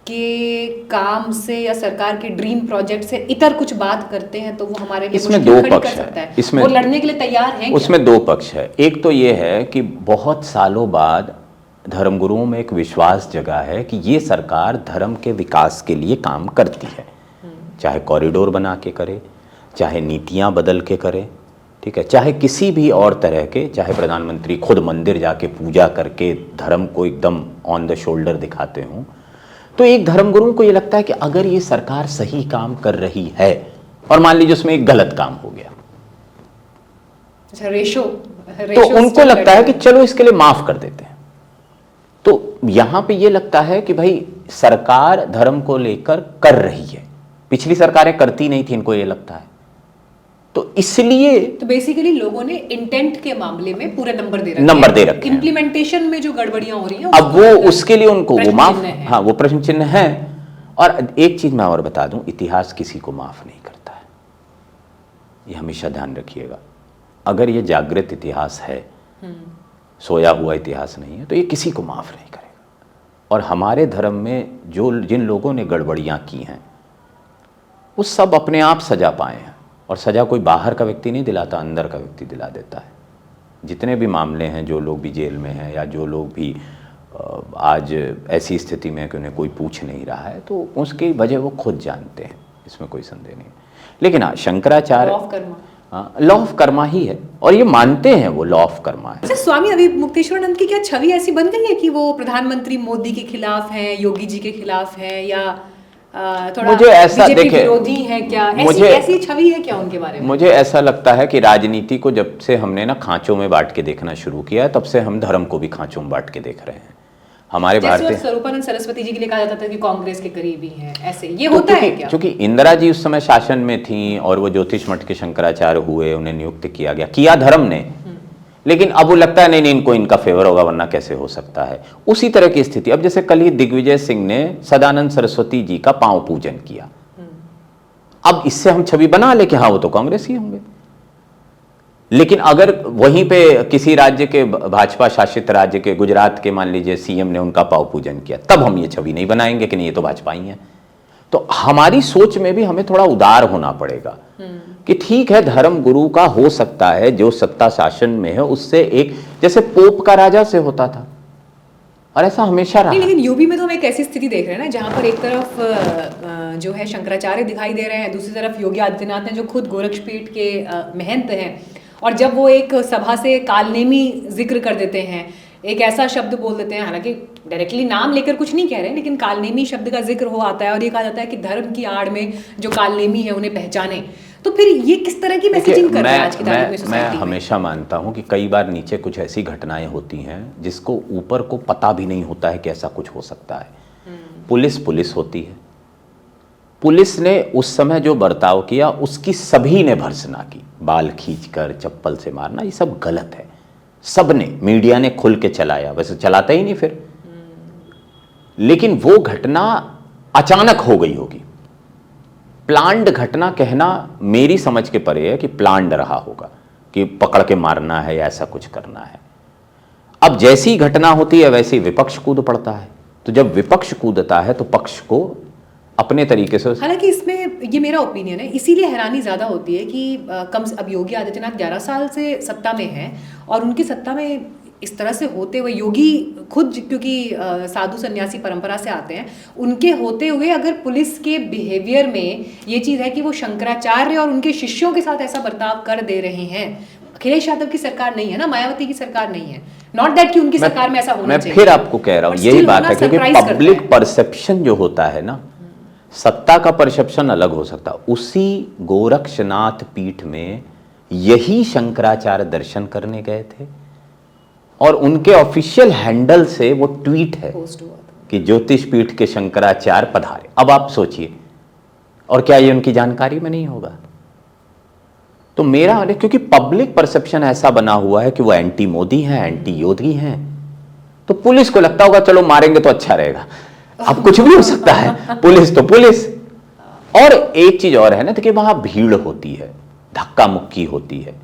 के काम से या सरकार के ड्रीम प्रोजेक्ट से इतर कुछ बात करते हैं तो वो हमारे लिए इसमें दो पक्ष है, इसमें वो लड़ने के लिए तैयार हैं। उसमें दो पक्ष है। एक तो ये है कि बहुत सालों बाद धर्मगुरुओं में एक विश्वास जगा है कि ये सरकार धर्म के विकास के लिए काम करती है, चाहे कॉरिडोर बना के करे, चाहे नीतियां बदल के करे, ठीक है, चाहे किसी भी और तरह के, चाहे प्रधानमंत्री खुद मंदिर जाके पूजा करके धर्म को एकदम ऑन द शोल्डर दिखाते हों। तो एक धर्मगुरु को ये लगता है कि अगर ये सरकार सही काम कर रही है और मान लीजिए उसमें एक गलत काम हो गया, अच्छा, रेशो तो उनको लगता है कि चलो इसके लिए माफ कर देते हैं। तो यहां पे ये लगता है कि भाई सरकार धर्म को लेकर कर रही है, पिछली सरकारें करती नहीं थी, इनको ये लगता है, तो इसलिए तो बेसिकली लोगों ने इंटेंट के मामले में पूरे नंबर दे रखे हैं। इम्प्लीमेंटेशन में जो गड़बड़ियां हो रही हैं अब वो उसके लिए उनको वो माफ, हाँ वो प्रश्न चिन्ह है। और एक चीज मैं और बता दूं, इतिहास किसी को माफ नहीं करता है, ये हमेशा ध्यान रखिएगा। अगर ये जागृत इतिहास है, सोया हुआ इतिहास नहीं है, तो ये किसी को माफ नहीं करेगा। और हमारे धर्म में जो जिन लोगों ने गड़बड़ियां की हैं वो सब अपने आप सजा पाए हैं, और सजा कोई बाहर का व्यक्ति नहीं दिलाता, अंदर का व्यक्ति दिला देता है। जितने भी मामले हैं, जो लोग भी जेल में हैं या जो लोग भी आज ऐसी स्थिति में कि उन्हें कोई पूछ नहीं रहा है, तो उसकी वजह वो खुद जानते हैं, इसमें कोई संदेह नहीं। लेकिन हाँ, शंकराचार्य लॉ ऑफ कर्मा ही है, और ये मानते हैं वो लॉ ऑफ कर्मा है। अच्छा, स्वामी अभी मुक्तेश्वरानंद की क्या छवि ऐसी बन गई है कि वो प्रधानमंत्री मोदी के खिलाफ हैं, योगी जी के खिलाफ हैं, या थोड़ा मुझे ऐसा देखे विरोधी है क्या, ऐसी छवि है क्या उनके बारे में? मुझे ऐसा लगता है कि राजनीति को जब से हमने ना खांचों में बांट के देखना शुरू किया है, तब से हम धर्म को भी खांचों में बांट के देख रहे हैं। हमारे भारतीय स्वरूपानंद सरस्वती जी के लिए कहा जाता था कि कांग्रेस के करीबी हैं, ऐसे ये होता है क्या? क्योंकि इंदिरा जी उस समय शासन में थी और वो ज्योतिष मठ के शंकराचार्य हुए, उन्हें नियुक्त किया धर्म ने, लेकिन अब वो लगता है नहीं इनको इनका फेवर होगा, वरना कैसे हो सकता है। उसी तरह की स्थिति। अब जैसे कल ही दिग्विजय सिंह ने सदानंद सरस्वती जी का पांव पूजन किया, अब इससे हम छवि बना ले कि हाँ वो तो कांग्रेस ही होंगे। लेकिन अगर वहीं पे किसी राज्य के, भाजपा शासित राज्य के, गुजरात के मान लीजिए सीएम ने उनका पांव पूजन किया, तब हम ये छवि नहीं बनाएंगे कि नहीं ये तो भाजपा ही है। तो हमारी सोच में भी हमें थोड़ा उदार होना पड़ेगा कि ठीक है, धर्म गुरु का हो सकता है जो सत्ता शासन में है उससे, एक जैसे पोप का राजा से होता था, और ऐसा हमेशा रहा। लेकिन यूपी में तो हम एक ऐसी स्थिति देख रहे हैं ना, जहां पर एक तरफ जो है शंकराचार्य दिखाई दे रहे हैं, दूसरी तरफ योगी आदित्यनाथ हैं जो खुद गोरक्षपीठ के महंत हैं, और जब वो एक सभा से कालनेमी जिक्र कर देते हैं, एक ऐसा शब्द बोल देते हैं, हालांकि डायरेक्टली नाम लेकर कुछ नहीं कह रहे हैं, लेकिन कालनेमी शब्द का जिक्र हो आता है, और ये कहा जाता है कि धर्म की आड़ में जो कालनेमी है उन्हें पहचाने। तो फिर ये किस तरह की मैसेजिंग कर रहे हैं आज की तारीख में सोसाइटी में? मैं हमेशा मानता हूं कि कई बार नीचे कुछ ऐसी घटनाएं होती हैं जिसको ऊपर को पता भी नहीं होता है कि ऐसा कुछ हो सकता है। पुलिस होती है, पुलिस ने उस समय जो बर्ताव किया उसकी सभी ने भर्त्सना की, बाल खींचकर, चप्पल से मारना, ये सब गलत है। सबने, मीडिया ने खुल के चलाया, वैसे चलाता ही नहीं फिर, लेकिन वो घटना अचानक हो गई होगी। प्लान्ड घटना कहना मेरी समझ के परे है कि प्लान्ड रहा होगा कि पकड़ के मारना है या ऐसा कुछ करना है। अब जैसी घटना होती है वैसे विपक्ष कूद पड़ता है, तो जब विपक्ष कूदता है तो पक्ष को अपने तरीके से, हालांकि इसमें ये मेरा ओपिनियन है, इसीलिए हैरानी ज़्यादा होती है कि अब योगी आदित्यनाथ 11 साल से सत्ता में है, और उनकी सत्ता में इस तरह से होते हुए योगी खुद क्योंकि साधु सन्यासी परंपरा से आते हैं, उनके होते हुए अगर पुलिस के बिहेवियर में ये चीज़ है कि वो शंकराचार्य और उनके शिष्यों के साथ ऐसा बर्ताव कर दे रहे हैं, अखिलेश यादव की सरकार नहीं है ना, मायावती की सरकार नहीं है, नॉट दैट कि उनकी सरकार में ऐसा होना चाहिए। मैं फिर आपको कह रहा हूँ यही बात है, क्योंकि पब्लिक परसेप्शन जो होता है ना, सत्ता का परसेप्शन अलग हो सकता है। उसी गोरक्षनाथ पीठ में यही शंकराचार्य दर्शन करने गए थे और उनके ऑफिशियल हैंडल से वो ट्वीट है कि ज्योतिष पीठ के शंकराचार्य पधारे। अब आप सोचिए, और क्या ये उनकी जानकारी में नहीं होगा? तो मेरा, क्योंकि पब्लिक परसेप्शन ऐसा बना हुआ है कि वो एंटी मोदी हैं, एंटी योगी हैं, तो पुलिस को लगता होगा चलो मारेंगे तो अच्छा रहेगा। अब कुछ भी हो सकता है, पुलिस तो पुलिस। और एक चीज और है ना, तो कि वहां भीड़ होती है, धक्का मुक्की होती है,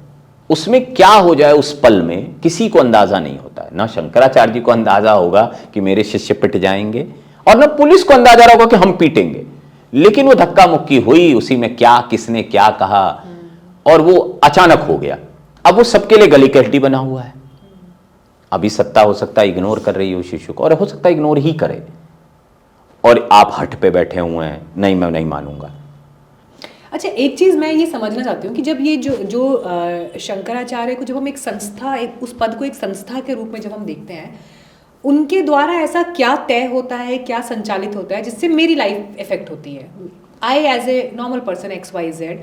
उसमें क्या हो जाए उस पल में किसी को अंदाजा नहीं होता है। ना शंकराचार्य जी को अंदाजा होगा कि मेरे शिष्य पिट जाएंगे, और ना पुलिस को अंदाजा होगा कि हम पीटेंगे, लेकिन वो धक्का मुक्की हुई, उसी में क्या किसने क्या कहा और वो अचानक हो गया। अब वो सबके लिए गली कैटी बना हुआ है। अभी सत्ता हो सकता है इग्नोर कर रही हो शिशु को, और हो सकता है इग्नोर ही करे, और आप हट पे बैठे हुए हैं, नहीं मैं नहीं मानूंगा। अच्छा, एक चीज़ मैं ये समझना चाहती हूँ कि जब ये जो शंकराचार्य को जब हम एक संस्था, उस पद को एक संस्था के रूप में जब हम देखते हैं, उनके द्वारा ऐसा क्या तय होता है, क्या संचालित होता है जिससे मेरी लाइफ इफेक्ट होती है? I as a normal person XYZ,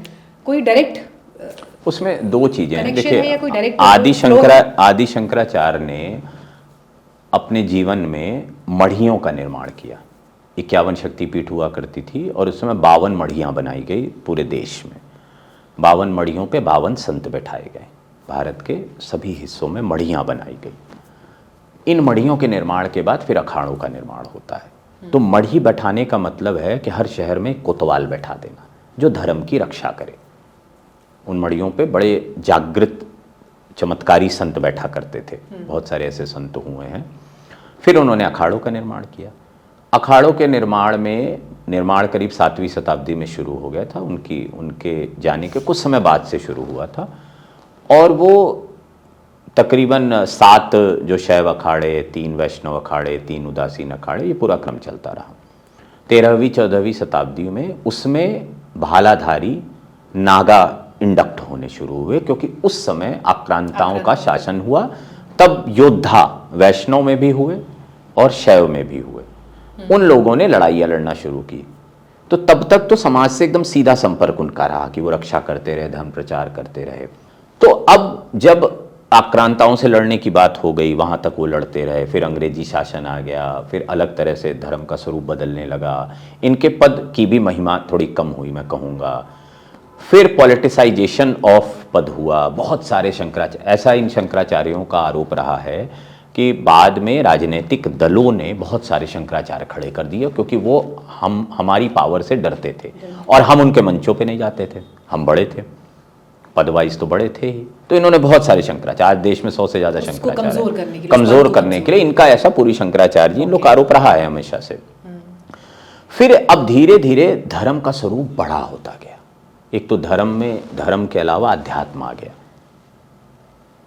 कोई डायरेक्ट उसमें दो चीजें हैं। देखिए, आदि शंकराचार्य ने अपने जीवन में मढ़ियों का निर्माण किया। 51 शक्तिपीठ हुआ करती थी और उस समय 52 मढ़ियाँ बनाई गई पूरे देश में। 52 मढ़ियों पे 52 संत बैठाए गए। भारत के सभी हिस्सों में मढ़ियाँ बनाई गई। इन मढ़ियों के निर्माण के बाद फिर अखाड़ों का निर्माण होता है। तो मढ़ी बैठाने का मतलब है कि हर शहर में कोतवाल बैठा देना जो धर्म की रक्षा करे। उन मढ़ियों पे बड़े जागृत चमत्कारी संत बैठा करते थे, बहुत सारे ऐसे संत हुए हैं। फिर उन्होंने अखाड़ों का निर्माण किया। अखाड़ों के निर्माण करीब 7वीं शताब्दी में शुरू हो गया था। उनके जाने के कुछ समय बाद से शुरू हुआ था, और वो तकरीबन 7 जो शैव अखाड़े, 3 वैष्णव अखाड़े, 3 उदासीन अखाड़े, ये पूरा क्रम चलता रहा। 13वीं 14वीं शताब्दी में उसमें भालाधारी नागा इंडक्ट होने शुरू हुए, क्योंकि उस समय आक्रांताओं का शासन हुआ। तब योद्धा वैष्णव में भी हुए और शैव में भी हुए। उन लोगों ने लड़ाइयाँ लड़ना शुरू की। तो तब तक तो समाज से एकदम सीधा संपर्क उनका रहा कि वो रक्षा करते रहे, धर्म प्रचार करते रहे। तो अब जब आक्रांताओं से लड़ने की बात हो गई, वहाँ तक वो लड़ते रहे। फिर अंग्रेजी शासन आ गया, फिर अलग तरह से धर्म का स्वरूप बदलने लगा। इनके पद की भी महिमा थोड़ी कम हुई, मैं कहूँगा। फिर पॉलिटिसाइजेशन ऑफ पद हुआ। बहुत सारे शंकराचार्य, ऐसा इन शंकराचार्यों का आरोप रहा है कि बाद में राजनीतिक दलों ने बहुत सारे शंकराचार्य खड़े कर दिए, क्योंकि वो हमारी पावर से डरते थे और हम उनके मंचों पे नहीं जाते थे। हम बड़े थे, पदवाइज तो बड़े थे ही, तो इन्होंने बहुत सारे शंकराचार्य, आज देश में 100 से ज़्यादा शंकराचार्य कमज़ोर करने के लिए इनका ऐसा पूरी शंकराचार्य जी इन लोग का आरोप रहा है हमेशा से। फिर अब धीरे धीरे धर्म का स्वरूप बड़ा होता गया। एक तो धर्म के अलावा अध्यात्म आ गया।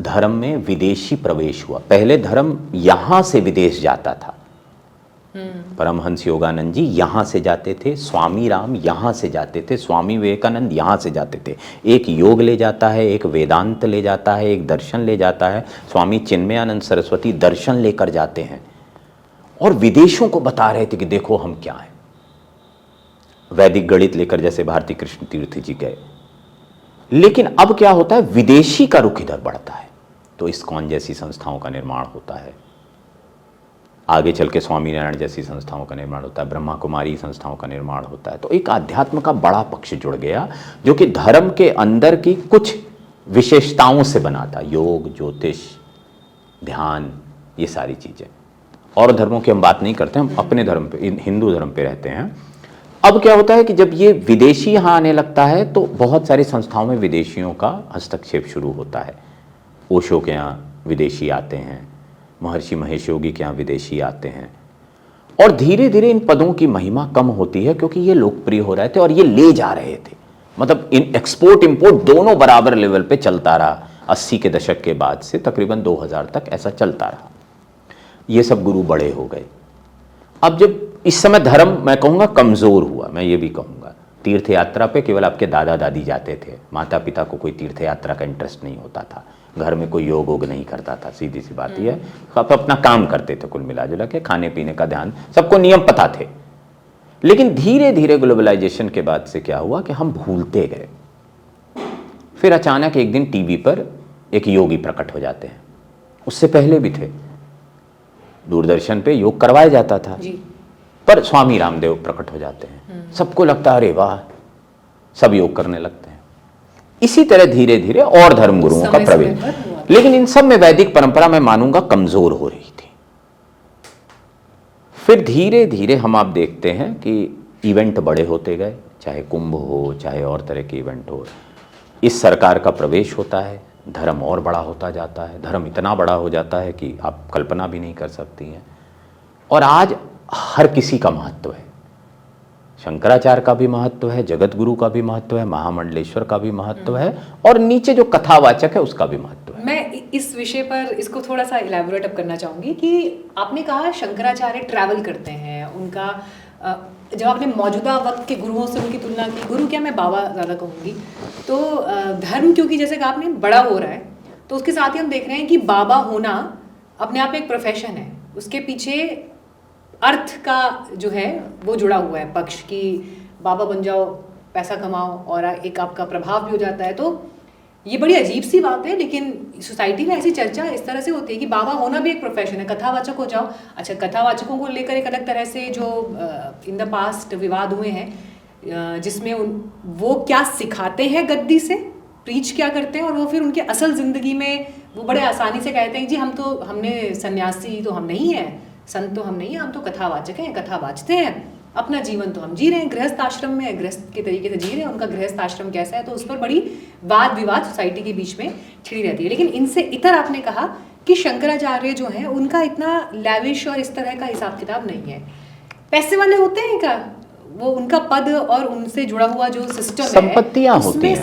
धर्म में विदेशी प्रवेश हुआ। पहले धर्म यहां से विदेश जाता था। परमहंस योगानंद जी यहां से जाते थे, स्वामी राम यहां से जाते थे, स्वामी विवेकानंद यहां से जाते थे। एक योग ले जाता है, एक वेदांत ले जाता है, एक दर्शन ले जाता है। स्वामी चिन्मयानंद सरस्वती दर्शन लेकर जाते हैं और विदेशों को बता रहे थे कि देखो हम क्या हैं। वैदिक गणित लेकर जैसे भारती कृष्ण तीर्थ जी गए। लेकिन अब क्या होता है, विदेशी का रुख इधर बढ़ता है, तो इस्कॉन जैसी संस्थाओं का निर्माण होता है। आगे चल के स्वामी नारायण जैसी संस्थाओं का निर्माण होता है, ब्रह्मा कुमारी संस्थाओं का निर्माण होता है। तो एक आध्यात्म का बड़ा पक्ष जुड़ गया, जो कि धर्म के अंदर की कुछ विशेषताओं से बना था। योग, ज्योतिष, ध्यान, ये सारी चीजें। और धर्मों की हम बात नहीं करते, हम अपने धर्म पे, हिंदू धर्म पे रहते हैं। अब क्या होता है कि जब ये विदेशी यहाँ आने लगता है तो बहुत सारी संस्थाओं में विदेशियों का हस्तक्षेप शुरू होता है। ओशो के यहाँ विदेशी आते हैं, महर्षि महेश योगी के यहाँ विदेशी आते हैं, और धीरे धीरे इन पदों की महिमा कम होती है, क्योंकि ये लोकप्रिय हो रहे थे और ये ले जा रहे थे। मतलब इन एक्सपोर्ट इंपोर्ट दोनों बराबर लेवल पे चलता रहा। 80 के दशक के बाद से तकरीबन 2000 तक ऐसा चलता रहा। ये सब गुरु बड़े हो गए। अब जब इस समय धर्म मैं कहूँगा कमज़ोर हुआ, मैं ये भी कहूँगा, तीर्थ यात्रा पे केवल आपके दादा दादी जाते थे, माता पिता को कोई तीर्थ यात्रा का इंटरेस्ट नहीं होता था, घर में कोई योग वोग नहीं करता था, सीधी सी बात यह है, आप अपना काम करते थे, कुल मिला जुला के खाने पीने का ध्यान, सबको नियम पता थे। लेकिन धीरे धीरे ग्लोबलाइजेशन के बाद से क्या हुआ कि हम भूलते गए। फिर अचानक एक दिन टीवी पर एक योगी प्रकट हो जाते हैं, उससे पहले भी थे, दूरदर्शन पे योग करवाया जाता था जी। पर स्वामी रामदेव प्रकट हो जाते हैं, सबको लगता है अरे वाह, सब योग करने लगते हैं। इसी तरह धीरे धीरे और धर्म गुरुओं का प्रवेश, लेकिन इन सब में वैदिक परंपरा मैं मानूंगा कमजोर हो रही थी। फिर धीरे धीरे हम आप देखते हैं कि इवेंट बड़े होते गए, चाहे कुंभ हो चाहे और तरह के इवेंट हो, इस सरकार का प्रवेश होता है, धर्म और बड़ा होता जाता है, धर्म इतना बड़ा हो जाता है कि आप कल्पना भी नहीं कर सकती हैं। और आज हर किसी का महत्व है, शंकराचार्य का भी महत्व है, जगत गुरु का भी महत्व है, महामंडलेश्वर का भी महत्व है, और नीचे जो कथावाचक है उसका भी महत्व है। मैं इस विषय पर इसको थोड़ा सा इलैबोरेट अप करना चाहूँगी कि आपने कहा शंकराचार्य ट्रैवल करते हैं, उनका जब आपने मौजूदा वक्त के गुरुओं से उनकी तुलना की, गुरु क्या मैं बाबा ज़्यादा कहूँगी, तो धर्म क्योंकि जैसे कि आपने बड़ा हो रहा है, तो उसके साथ ही हम देख रहे हैं कि बाबा होना अपने आप में एक प्रोफेशन है, उसके पीछे अर्थ का जो है वो जुड़ा हुआ है पक्ष, कि बाबा बन जाओ, पैसा कमाओ और एक आपका प्रभाव भी हो जाता है। तो ये बड़ी अजीब सी बात है, लेकिन सोसाइटी में ऐसी चर्चा इस तरह से होती है कि बाबा होना भी एक प्रोफेशन है, कथावाचक हो जाओ। अच्छा, कथावाचकों को लेकर एक अलग तरह से जो इन द पास्ट विवाद हुए हैं, जिसमें वो क्या सिखाते हैं गद्दी से, प्रीच क्या करते हैं, और वो फिर उनके असल ज़िंदगी में वो बड़े आसानी से कहते हैं जी हमने सन्यासी तो हम नहीं हैं, संत तो हम नहीं हैं, हम तो कथावाचक हैं, कथा वाचते हैं, अपना जीवन तो हम जी रहे हैं, गृहस्थ आश्रम में गृहस्थ के तरीके से जी रहे हैं, उनका गृहस्थ आश्रम कैसा है, तो उस पर बड़ी वाद विवाद सोसाइटी के बीच में छिड़ी रहती है। लेकिन इनसे इतर आपने कहा कि शंकराचार्य जो हैं उनका इतना लैविश और इस तरह का हिसाब किताब नहीं है, पैसे वाले होते हैं क्या, वो उनका पद और उनसे जुड़ा हुआ जो सिस्टम है, संपत्तियां होती हैं,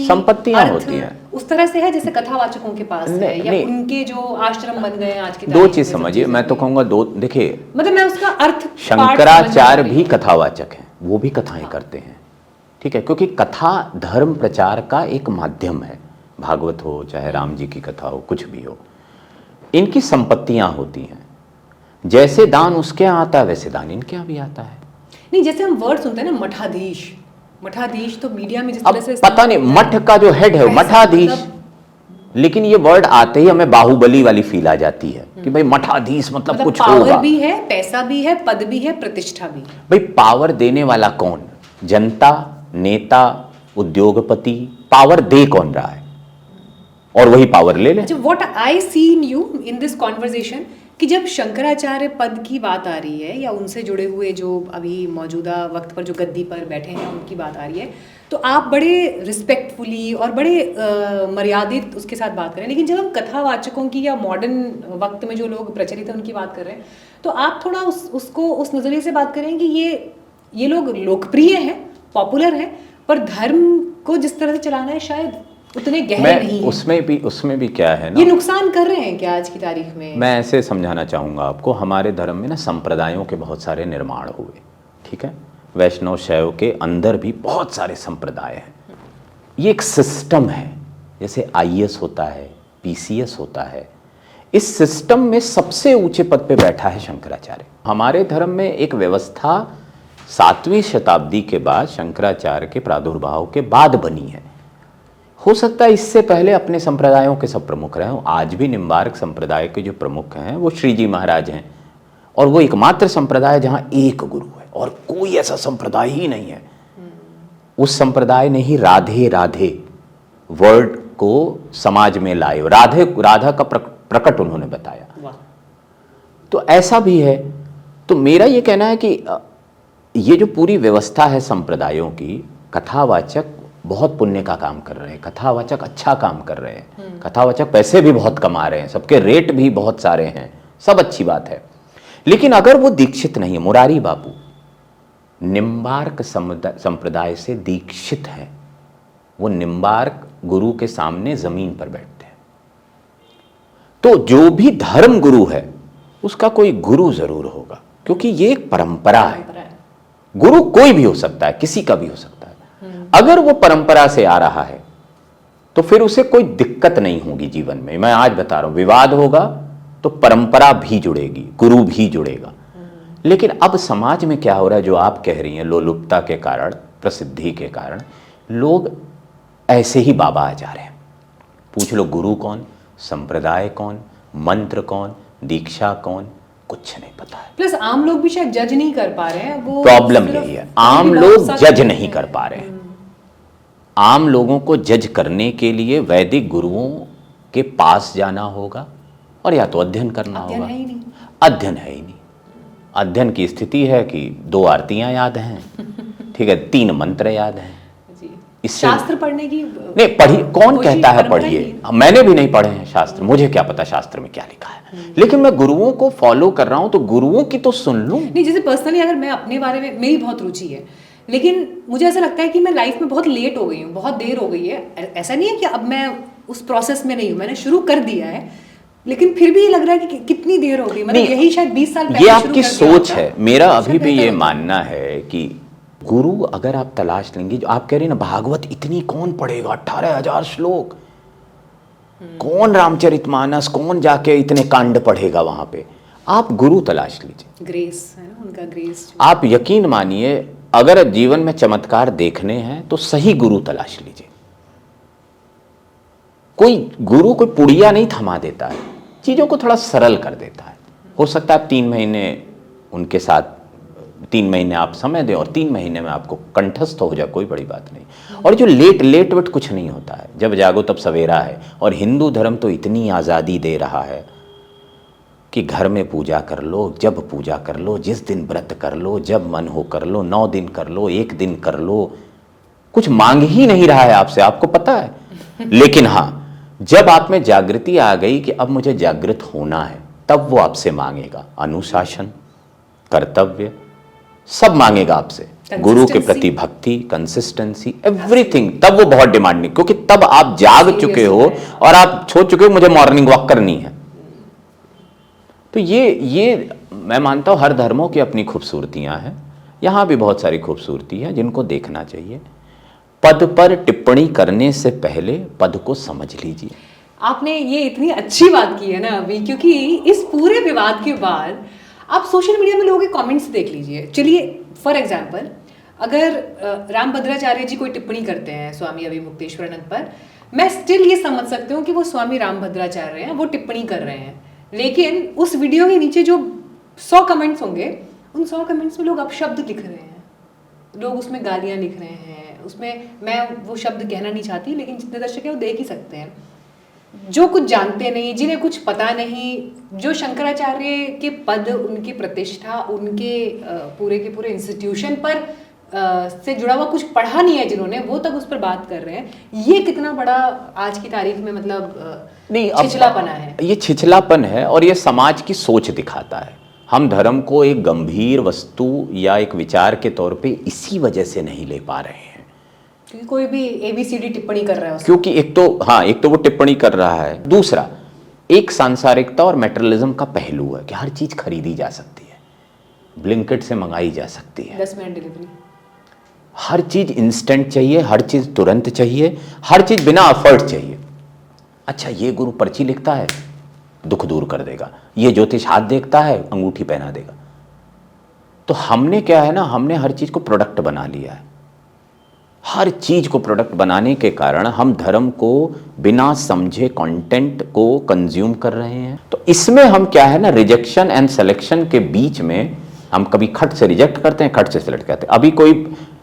संपत्तियां होती हैं, उस तरह से है जैसे कथावाचकों के पास है, या उनके जो आश्रम बन गए आज की दो चीज समझिए, मैं तो कहूंगा दो, देखिए मतलब मैं उसका अर्थ, शंकराचार्य भी कथावाचक हैं, वो भी कथाएं करते हैं, ठीक है, क्योंकि कथा धर्म प्रचार का एक माध्यम है, भागवत हो चाहे राम जी की कथा हो, कुछ भी हो, इनकी संपत्तियां होती हैं, जैसे दान उसके यहाँ आता है वैसे दान इनके यहाँ भी आता है। नहीं, जैसे हम वर्ड सुनते हैं ना, मठाधीश, मठाधीश तो मीडिया में जिस तरह से पता नहीं मठ का जो हेड है मठाधीश, लेकिन ये वर्ड आते ही हमें बाहुबली वाली फील आ जाती है कि भाई मठाधीश मतलब कुछ होगा, पावर भी है, पैसा भी है, पद भी है, प्रतिष्ठा भी। भाई पावर देने वाला कौन, जनता, नेता, उद्योगपति, पावर दे कौन रहा है और वही पावर ले ले। अच्छा, what I see in you in this conversation कि जब शंकराचार्य पद की बात आ रही है या उनसे जुड़े हुए जो अभी मौजूदा वक्त पर जो गद्दी पर बैठे हैं उनकी बात आ रही है, तो आप बड़े रिस्पेक्टफुली और बड़े मर्यादित उसके साथ बात करें, लेकिन जब हम कथावाचकों की या मॉडर्न वक्त में जो लोग प्रचलित हैं उनकी बात कर रहे हैं, तो आप थोड़ा उसको उस नज़रिए से बात करें कि ये लोग लोकप्रिय हैं, पॉपुलर हैं, पर धर्म को जिस तरह से चलाना है शायद उतने गहरे नहीं है। उसमें भी क्या है ना, ये नुकसान कर रहे हैं क्या आज की तारीख में? मैं ऐसे समझाना चाहूँगा आपको, हमारे धर्म में ना संप्रदायों के बहुत सारे निर्माण हुए, ठीक है, वैष्णव शैव के अंदर भी बहुत सारे संप्रदाय हैं, ये एक सिस्टम है, जैसे IAS होता है, PCS होता है, इस सिस्टम में सबसे ऊंचे पद पे बैठा है शंकराचार्य। हमारे धर्म में एक व्यवस्था 7वीं शताब्दी के बाद शंकराचार्य के प्रादुर्भाव के बाद बनी है, हो सकता है इससे पहले अपने संप्रदायों के सब प्रमुख रहे हों। आज भी निम्बार्क संप्रदाय के जो प्रमुख हैं वो श्री जी महाराज हैं, और वो एकमात्र संप्रदाय जहां एक गुरु है और कोई ऐसा संप्रदाय ही नहीं है। उस संप्रदाय ने ही राधे राधे वर्ड को समाज में लाए, राधा का प्रकट उन्होंने बताया। तो ऐसा भी है। तो मेरा ये कहना है कि ये जो पूरी व्यवस्था है संप्रदायों की, कथावाचक बहुत पुण्य का काम कर रहे हैं, कथावाचक अच्छा काम कर रहे हैं, कथावाचक पैसे भी बहुत कमा रहे हैं, सबके रेट भी बहुत सारे हैं, सब अच्छी बात है। लेकिन अगर वो दीक्षित नहीं है, मुरारी बापू निम्बार्क संप्रदाय से दीक्षित है, वो निम्बार्क गुरु के सामने जमीन पर बैठते हैं। तो जो भी धर्म गुरु है उसका कोई गुरु जरूर होगा, क्योंकि ये एक परंपरा है। गुरु कोई भी हो सकता है, किसी का भी हो सकता है। अगर वो परंपरा से आ रहा है तो फिर उसे कोई दिक्कत नहीं होगी जीवन में। मैं आज बता रहा हूं, विवाद होगा तो परंपरा भी जुड़ेगी, गुरु भी जुड़ेगा। लेकिन अब समाज में क्या हो रहा है, जो आप कह रही हैं, लोलुपता के कारण, प्रसिद्धि के कारण लोग ऐसे ही बाबा आ जा रहे हैं। पूछ लो गुरु कौन, संप्रदाय कौन, मंत्र कौन, दीक्षा कौन, कुछ नहीं पता है। प्लस आम लोग भी शायद जज नहीं कर पा रहे हैं। वो प्रॉब्लम यही है, आम लोग जज नहीं कर पा रहे हैं। आम लोगों को जज करने के लिए वैदिक गुरुओं के पास जाना होगा और या तो अध्ययन करना होगा। अध्ययन है ही नहीं। अध्ययन की स्थिति है कि 2 आरतियां याद हैं, ठीक है, 3 मंत्र याद हैं। शास्त्र पढ़ने की नहीं पढ़ी, कौन कहता है पढ़िए? मैंने भी नहीं पढ़े हैं शास्त्र, मुझे क्या पता शास्त्र में क्या लिखा है। लेकिन मैं गुरुओं को फॉलो कर रहा हूं तो गुरुओं की तो सुन लूं। नहीं, जैसे पर्सनली अगर मैं अपने बारे में, मेरी बहुत रुचि है, लेकिन मुझे ऐसा लगता है कि मैं लाइफ में बहुत लेट हो गई हूँ, बहुत देर हो गई है। ऐसा नहीं है कि अब मैं उस प्रोसेस में नहीं हूँ, मैंने शुरू कर दिया है, लेकिन फिर भी ये लग रहा है कि कितनी देर हो गई। मतलब यही शायद 20 साल पहले ये आपकी सोच है। मेरा अभी भी ये मानना है कि गुरु अगर आप तलाश लेंगे, जो आप कह रहे हैं ना, भागवत इतनी कौन पढ़ेगा, 18,000 श्लोक, कौन रामचरितमानस, कौन जाके इतने कांड पढ़ेगा वहां पे? आप गुरु तलाश लीजिए। ग्रेस है ना, उनका ग्रेस। आप यकीन मानिए, अगर जीवन में चमत्कार देखने हैं तो सही गुरु तलाश लीजिए। कोई गुरु कोई पुड़िया नहीं थमा देता है, चीजों को थोड़ा सरल कर देता है। हो सकता है आप 3 महीने उनके साथ, 3 महीने आप समय दें और 3 महीने में आपको कंठस्थ हो जाए, कोई बड़ी बात नहीं। और जो लेट वट कुछ नहीं होता है, जब जागो तब सवेरा है। और हिंदू धर्म तो इतनी आज़ादी दे रहा है कि घर में पूजा कर लो, जब पूजा कर लो, जिस दिन व्रत कर लो, जब मन हो कर लो, 9 दिन कर लो, 1 दिन कर लो, कुछ मांग ही नहीं रहा है आपसे, आपको पता है। लेकिन हाँ, जब आप में जागृति आ गई कि अब मुझे जागृत होना है, तब वो आपसे मांगेगा अनुशासन, कर्तव्य, सब मांगेगा आपसे। गुरु के प्रति भक्ति, कंसिस्टेंसी, एवरीथिंग। तब वो बहुत डिमांडिंग, क्योंकि तब आप जाग चुके हो और आप छोड़ चुके हो मुझे मॉर्निंग वॉक करनी है। तो ये मैं मानता हूं हर धर्मों की अपनी खूबसूरतियां हैं। यहां भी बहुत सारी खूबसूरती है जिनको देखना चाहिए। पद पर टिप्पणी करने से पहले पद को समझ लीजिए। आपने ये इतनी अच्छी बात की है ना अभी, क्योंकि इस पूरे विवाद के बाद आप सोशल मीडिया में लोगों के कमेंट्स देख लीजिए। चलिए फॉर एग्जांपल, अगर रामभद्राचार्य जी कोई टिप्पणी करते हैं स्वामी अभिमुक्तेश्वरानंद पर, मैं स्टिल ये समझ सकती हूँ कि वो स्वामी रामभद्राचार्य हैं, वो टिप्पणी कर रहे हैं। लेकिन उस वीडियो के नीचे जो 100 कमेंट्स होंगे, उन 100 कमेंट्स में लोग अपशब्द लिख रहे हैं, लोग उसमें गालियाँ लिख रहे हैं। उसमें मैं वो शब्द कहना नहीं चाहती, लेकिन जितने दर्शक हैं वो देख ही सकते हैं, जो कुछ जानते नहीं, जिन्हें कुछ पता नहीं, जो शंकराचार्य के पद, उनकी प्रतिष्ठा, उनके पूरे के पूरे इंस्टीट्यूशन पर से जुड़ा हुआ कुछ पढ़ा नहीं है जिन्होंने, वो तक उस पर बात कर रहे हैं। ये कितना बड़ा आज की तारीख में मतलब नहीं छिछलापन है। ये छिछलापन है और ये समाज की सोच दिखाता है। हम धर्म को एक गंभीर वस्तु या एक विचार के तौर पे इसी वजह से नहीं ले पा रहे हैं, क्योंकि कोई भी ABCD टिप्पणी कर रहा है। क्योंकि एक तो वो टिप्पणी कर रहा है, दूसरा एक सांसारिकता और मेटेरियलिज्म का पहलू है कि हर चीज खरीदी जा सकती है, ब्लिंकिट से मंगाई जा सकती है, 10 मिनट डिलीवरी, हर चीज इंस्टेंट चाहिए, हर चीज तुरंत चाहिए, हर चीज बिना एफर्ट चाहिए। अच्छा, ये गुरु पर्ची लिखता है, दुख दूर कर देगा, ये ज्योतिष हाथ देखता है, अंगूठी पहना देगा। तो हमने क्या है ना, हमने हर चीज को प्रोडक्ट बना लिया है। हर चीज को प्रोडक्ट बनाने के कारण हम धर्म को बिना समझे कंटेंट को कंज्यूम कर रहे हैं। तो इसमें हम क्या है ना, रिजेक्शन एंड सिलेक्शन के बीच में हम कभी खट से रिजेक्ट करते हैं, खट से सिलेक्ट करते हैं। अभी कोई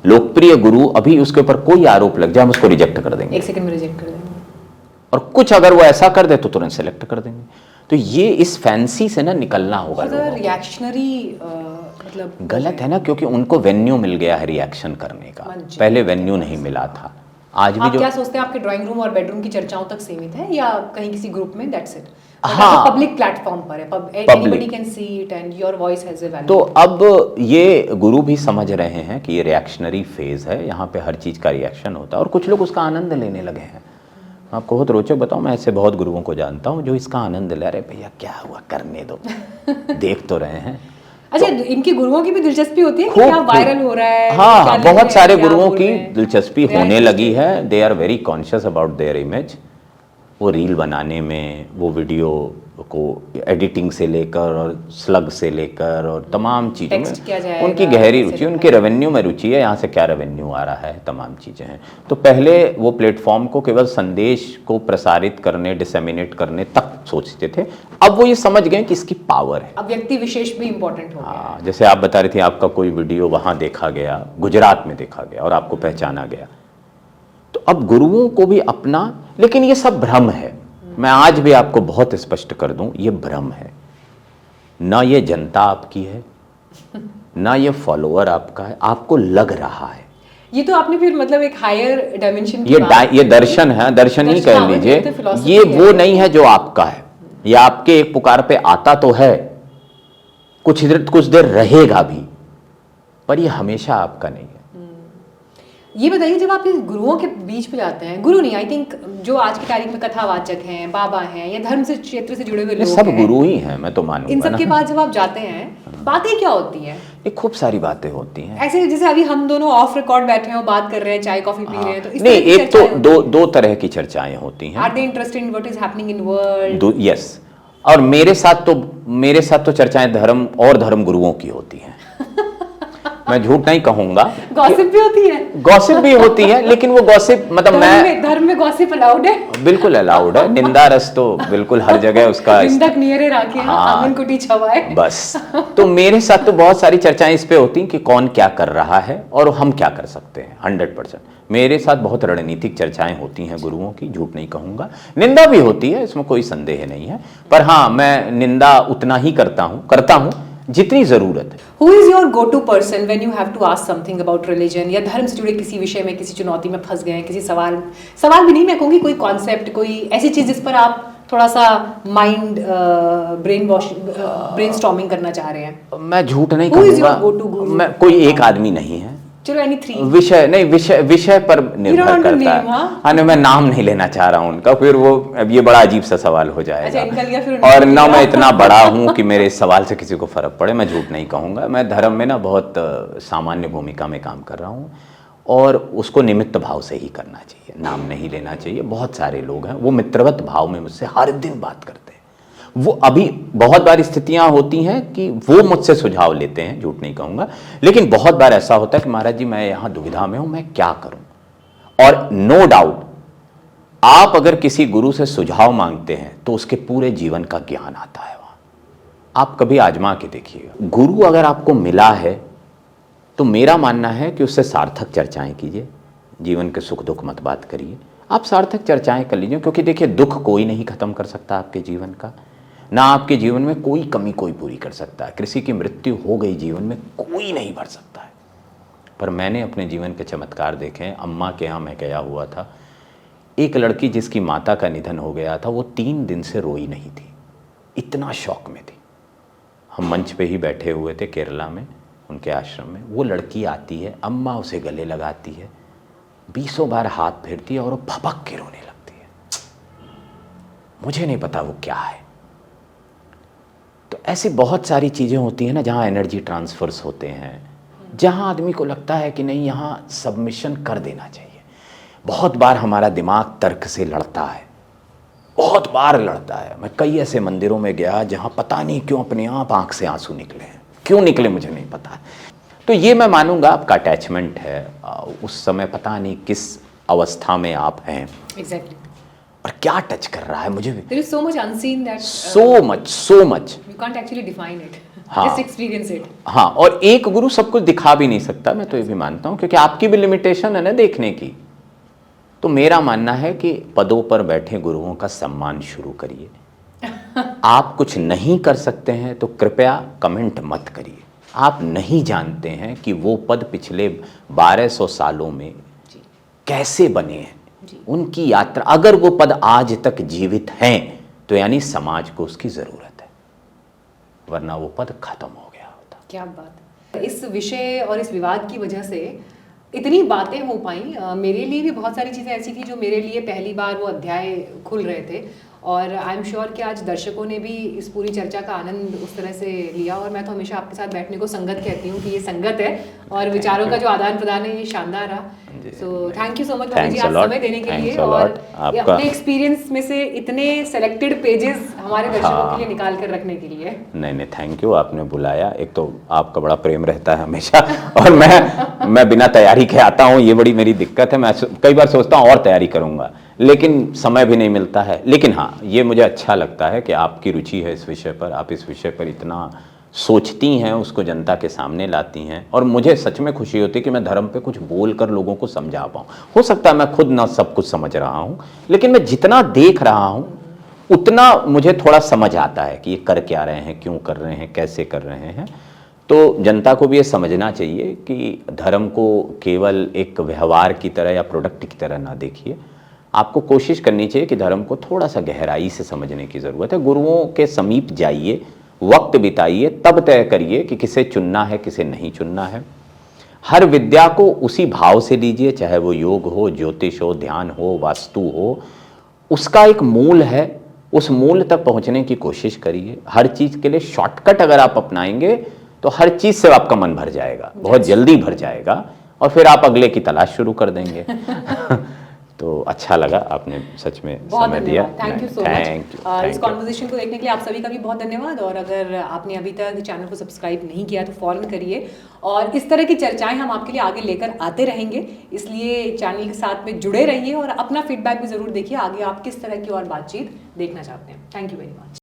लोकप्रिय गुरु, अभी उसके ऊपर कोई आरोप लग जाए, हम उसको रिजेक्ट कर देंगे, 1 सेकंड में रिजेक्ट कर देंगे। और कुछ अगर वो ऐसा कर दे तो तुरंत सेलेक्ट कर देंगे। तो ये इस फैंसी से ना निकलना होगा। रिएक्शनरी मतलब गलत है ना, क्योंकि उनको वेन्यू मिल गया है रिएक्शन करने का, पहले वेन्यू नहीं मिला था। आज भी आप जो क्या सोचते हैं, आपके ड्राइंग रूम और बेडरूम की चर्चाओं तक सीमित है या कहीं किसी ग्रुप में? That's it. हाँ, पब्लिक प्लेटफॉर्म पर है, anybody can see it and your voice has a value. तो अब ये गुरु भी समझ रहे हैं कि ये रिएक्शनरी फेज है, यहाँ पे हर चीज का रिएक्शन होता है और कुछ लोग उसका आनंद लेने लगे हैं। आपको बहुत रोचक बताऊं, मैं ऐसे बहुत गुरुओं को जानता हूं जो इसका आनंद ले रहे, भैया क्या हुआ करने दो देख तो रहे हैं। अच्छा, इनके गुरुओं की भी दिलचस्पी होती है कि खूब क्या वायरल हो रहा है, हाँ, क्या लिख रहे बहुत हैं, सारे क्या गुरुओं बोल की रहे हैं। दिलचस्पी They are होने लगी interested. है। They are very conscious about their image. वो रील बनाने में, वो वीडियो को एडिटिंग से लेकर और स्लग से लेकर और तमाम चीज़ों में टेक्स्ट किया जाएगा, उनकी गहरी कैसे रुचि, लिखा उनके रेवेन्यू में रुचि है, यहाँ से क्या रेवेन्यू आ रहा है, तमाम चीज़ें हैं। तो पहले वो प्लेटफॉर्म को केवल संदेश को प्रसारित करने, डिसेमिनेट करने तक सोचते थे, अब वो ये समझ गए कि इसकी पावर है। अब व्यक्ति विशेष भी इम्पोर्टेंट हो गया है। हाँ, जैसे आप बता रही थी आपका कोई वीडियो वहाँ देखा गया, गुजरात में देखा गया और आपको पहचाना गया, तो अब गुरुओं को भी अपना, लेकिन ये सब भ्रम है। मैं आज भी आपको बहुत स्पष्ट कर दूं, ये भ्रम है। ना ये जनता आपकी है, ना ये फॉलोअर आपका है, आपको लग रहा है। ये तो आपने फिर मतलब एक हायर डायमेंशन ये दर्शन है, दर्शन ही कह लीजिए। ये वो नहीं है जो आपका है, ये आपके एक पुकार पे आता तो है, कुछ देर रहेगा भी, पर ये हमेशा आपका नहीं है। ये बताइए, जब आप इस गुरुओं के बीच में जाते हैं, गुरु नहीं, आई थिंक जो आज की तारीख में कथावाचक हैं, बाबा हैं, या धर्म से क्षेत्र से जुड़े हुए लोग सब हैं, गुरु ही हैं, मैं तो मानूंगा इन सब के ना। बाद जब आप जाते हैं, बातें क्या होती हैं? ये खूब सारी बातें होती हैं। ऐसे जैसे अभी हम दोनों ऑफ रिकॉर्ड बैठे हैं और बात कर रहे हैं, चाय कॉफी पी रहे हैं, तो इस नहीं, तरह की एक तो चर्चाएं होती दो तरह की चर्चाएं होती हैं। Are they interested in what is happening in world? Yes, और मेरे साथ तो चर्चाएं धर्म और धर्म गुरुओं की होती हैं। मैं झूठ नहीं कहूंगा। गॉसिप भी होती है? गॉसिप भी होती है, लेकिन वो गॉसिप मतलब धर्म में गॉसिप अलाउड है? बिल्कुल अलाउड है। निंदा रस तो बिल्कुल हर जगह उसका निंदक नियरे राखे, आंगन कुटी छवाए। बस। तो मेरे साथ तो बहुत सारी चर्चाएं इस पे होती कि कौन क्या कर रहा है और हम क्या कर सकते हैं। 100% मेरे साथ बहुत रणनीतिक चर्चाएं होती हैं गुरुओं की, झूठ नहीं कहूंगा। निंदा भी होती है, इसमें कोई संदेह नहीं है, पर हाँ, मैं निंदा उतना ही करता हूं जितनी जरूरत है। Who is your go-to person when you have to ask something about religion, या धर्म से जुड़े किसी विषय में, किसी चुनौती में फंस गए हैं, किसी सवाल भी नहीं, मैं कहूँगी कोई कॉन्सेप्ट, कोई ऐसी चीज जिस पर आप थोड़ा सा माइंड ब्रेनस्टॉर्मिंग करना चाह रहे हैं? मैं झूठ नहीं Who is your कहूंगा, go-to guru? मैं कोई एक आदमी नहीं है। चलो एनी 3 विषय पर निर्भर करता है। हाँ, मैं नाम नहीं लेना चाह रहा हूँ उनका, फिर वो अब ये बड़ा अजीब सा सवाल हो जाएगा। और ना मैं इतना बड़ा हूँ कि मेरे इस सवाल से किसी को फर्क पड़े। मैं झूठ नहीं कहूँगा, मैं धर्म में ना बहुत सामान्य भूमिका में काम कर रहा हूँ और उसको निमित्त भाव से ही करना चाहिए, नाम नहीं लेना चाहिए। बहुत सारे लोग हैं वो मित्रवत भाव में मुझसे हर दिन बात करते हैं। वो अभी बहुत बार स्थितियां होती हैं कि वो मुझसे सुझाव लेते हैं, झूठ नहीं कहूँगा, लेकिन बहुत बार ऐसा होता है कि महाराज जी मैं यहाँ दुविधा में हूँ, मैं क्या करूँ। और नो डाउट आप अगर किसी गुरु से सुझाव मांगते हैं तो उसके पूरे जीवन का ज्ञान आता है वहाँ। आप कभी आजमा के देखिएगा। गुरु अगर आपको मिला है तो मेरा मानना है कि उससे सार्थक चर्चाएं कीजिए, जीवन के सुख दुख मत बात करिए, आप सार्थक चर्चाएं कर लीजिए। क्योंकि देखिए, दुख कोई नहीं खत्म कर सकता आपके जीवन का, ना आपके जीवन में कोई कमी कोई पूरी कर सकता है। किसी की मृत्यु हो गई, जीवन में कोई नहीं भर सकता है। पर मैंने अपने जीवन के चमत्कार देखे हैं। अम्मा के यहाँ मैं गया हुआ था, एक लड़की जिसकी माता का निधन हो गया था, वो 3 दिन से रोई नहीं थी, इतना शौक में थी। हम मंच पे ही बैठे हुए थे केरला में, उनके आश्रम में। वो लड़की आती है, अम्मा उसे गले लगाती है, 20 बार हाथ फेरती है और वो भपक के रोने लगती है। मुझे नहीं पता वो क्या है। तो ऐसी बहुत सारी चीज़ें होती हैं ना, जहाँ एनर्जी ट्रांसफर्स होते हैं, जहाँ आदमी को लगता है कि नहीं, यहाँ सबमिशन कर देना चाहिए। बहुत बार हमारा दिमाग तर्क से लड़ता है, बहुत बार लड़ता है। मैं कई ऐसे मंदिरों में गया जहाँ पता नहीं क्यों अपने आप आँख से आंसू निकले हैं, क्यों निकले मुझे नहीं पता। तो ये मैं मानूंगा आपका अटैचमेंट है, उस समय पता नहीं किस अवस्था में आप हैं एग्जैक्टली, और क्या टच कर रहा है मुझे भी। There is so much unseen that so much you can't actually define it. हाँ, Just experience it. हाँ, और एक गुरु सब कुछ दिखा भी नहीं सकता, मैं तो ये भी मानता हूँ, क्योंकि आपकी भी लिमिटेशन है ना देखने की। तो मेरा मानना है कि पदों पर बैठे गुरुओं का सम्मान शुरू करिए। आप कुछ नहीं कर सकते हैं तो कृपया कमेंट मत करिए। आप नहीं जानते हैं कि वो पद पिछले 1200 सालों में कैसे बने हैं, उनकी यात्रा। अगर वो पद आज तक जीवित हैं तो यानी समाज को उसकी ज़रूरत है, वरना वो पद खत्म हो गया होता। क्या बात है। इस विषय और इस विवाद की वजह से इतनी बातें हो पाई। मेरे लिए भी बहुत सारी चीज़ें ऐसी थी जो मेरे लिए पहली बार वो अध्याय खुल रहे थे, और आई एम श्योर कि आज दर्शकों ने भी इस पूरी चर्चा का आनंद उस तरह से लिया। और मैं तो हमेशा आपके साथ बैठने को संगत कहती हूँ कि ये संगत है, और विचारों का जो आदान प्रदान है ये शानदार रहा। So thank you so much भाभी जी आज समय देने के लिए, और अपने एक्सपीरियंस में से इतने सेलेक्टेड पेजेस हमारे दर्शकों के लिए निकाल कर रखने के लिए। नहीं, थैंक यू, आपने बुलाया। एक तो आपका बड़ा प्रेम रहता है हमेशा, और मैं बिना तैयारी के आता हूँ, ये बड़ी मेरी दिक्कत है। मैं कई बार सोचता हूँ और तैयारी करूँगा, लेकिन समय भी नहीं मिलता है। लेकिन हाँ, ये मुझे अच्छा लगता है कि आपकी रुचि है इस विषय पर, आप इस विषय पर इतना सोचती हैं, उसको जनता के सामने लाती हैं, और मुझे सच में खुशी होती है कि मैं धर्म पे कुछ बोल कर लोगों को समझा पाऊँ। हो सकता है मैं खुद ना सब कुछ समझ रहा हूँ, लेकिन मैं जितना देख रहा हूँ उतना मुझे थोड़ा समझ आता है कि ये कर क्या रहे हैं, क्यों कर रहे हैं, कैसे कर रहे हैं। तो जनता को भी ये समझना चाहिए कि धर्म को केवल एक व्यवहार की तरह या प्रोडक्ट की तरह ना देखिए। आपको कोशिश करनी चाहिए कि धर्म को थोड़ा सा गहराई से समझने की ज़रूरत है। गुरुओं के समीप जाइए, वक्त बिताइए, तब तय करिए कि किसे चुनना है, किसे नहीं चुनना है। हर विद्या को उसी भाव से लीजिए, चाहे वो योग हो, ज्योतिष हो, ध्यान हो, वास्तु हो। उसका एक मूल है, उस मूल तक पहुंचने की कोशिश करिए। हर चीज़ के लिए शॉर्टकट अगर आप अपनाएंगे तो हर चीज़ से आपका मन भर जाएगा, बहुत जल्दी भर जाएगा, और फिर आप अगले की तलाश शुरू कर देंगे। तो अच्छा लगा, आपने सच में समय दिया। Thank you so much. इस कॉन्वर्सेशन को देखने के लिए आप सभी का भी बहुत धन्यवाद। और अगर आपने अभी तक चैनल को सब्सक्राइब नहीं किया तो फौरन करिए, और इस तरह की चर्चाएं हम आपके लिए आगे लेकर आते रहेंगे, इसलिए चैनल के साथ में जुड़े रहिए और अपना फीडबैक भी जरूर देखिए आगे आप किस तरह की और बातचीत देखना चाहते हैं। Thank you very much.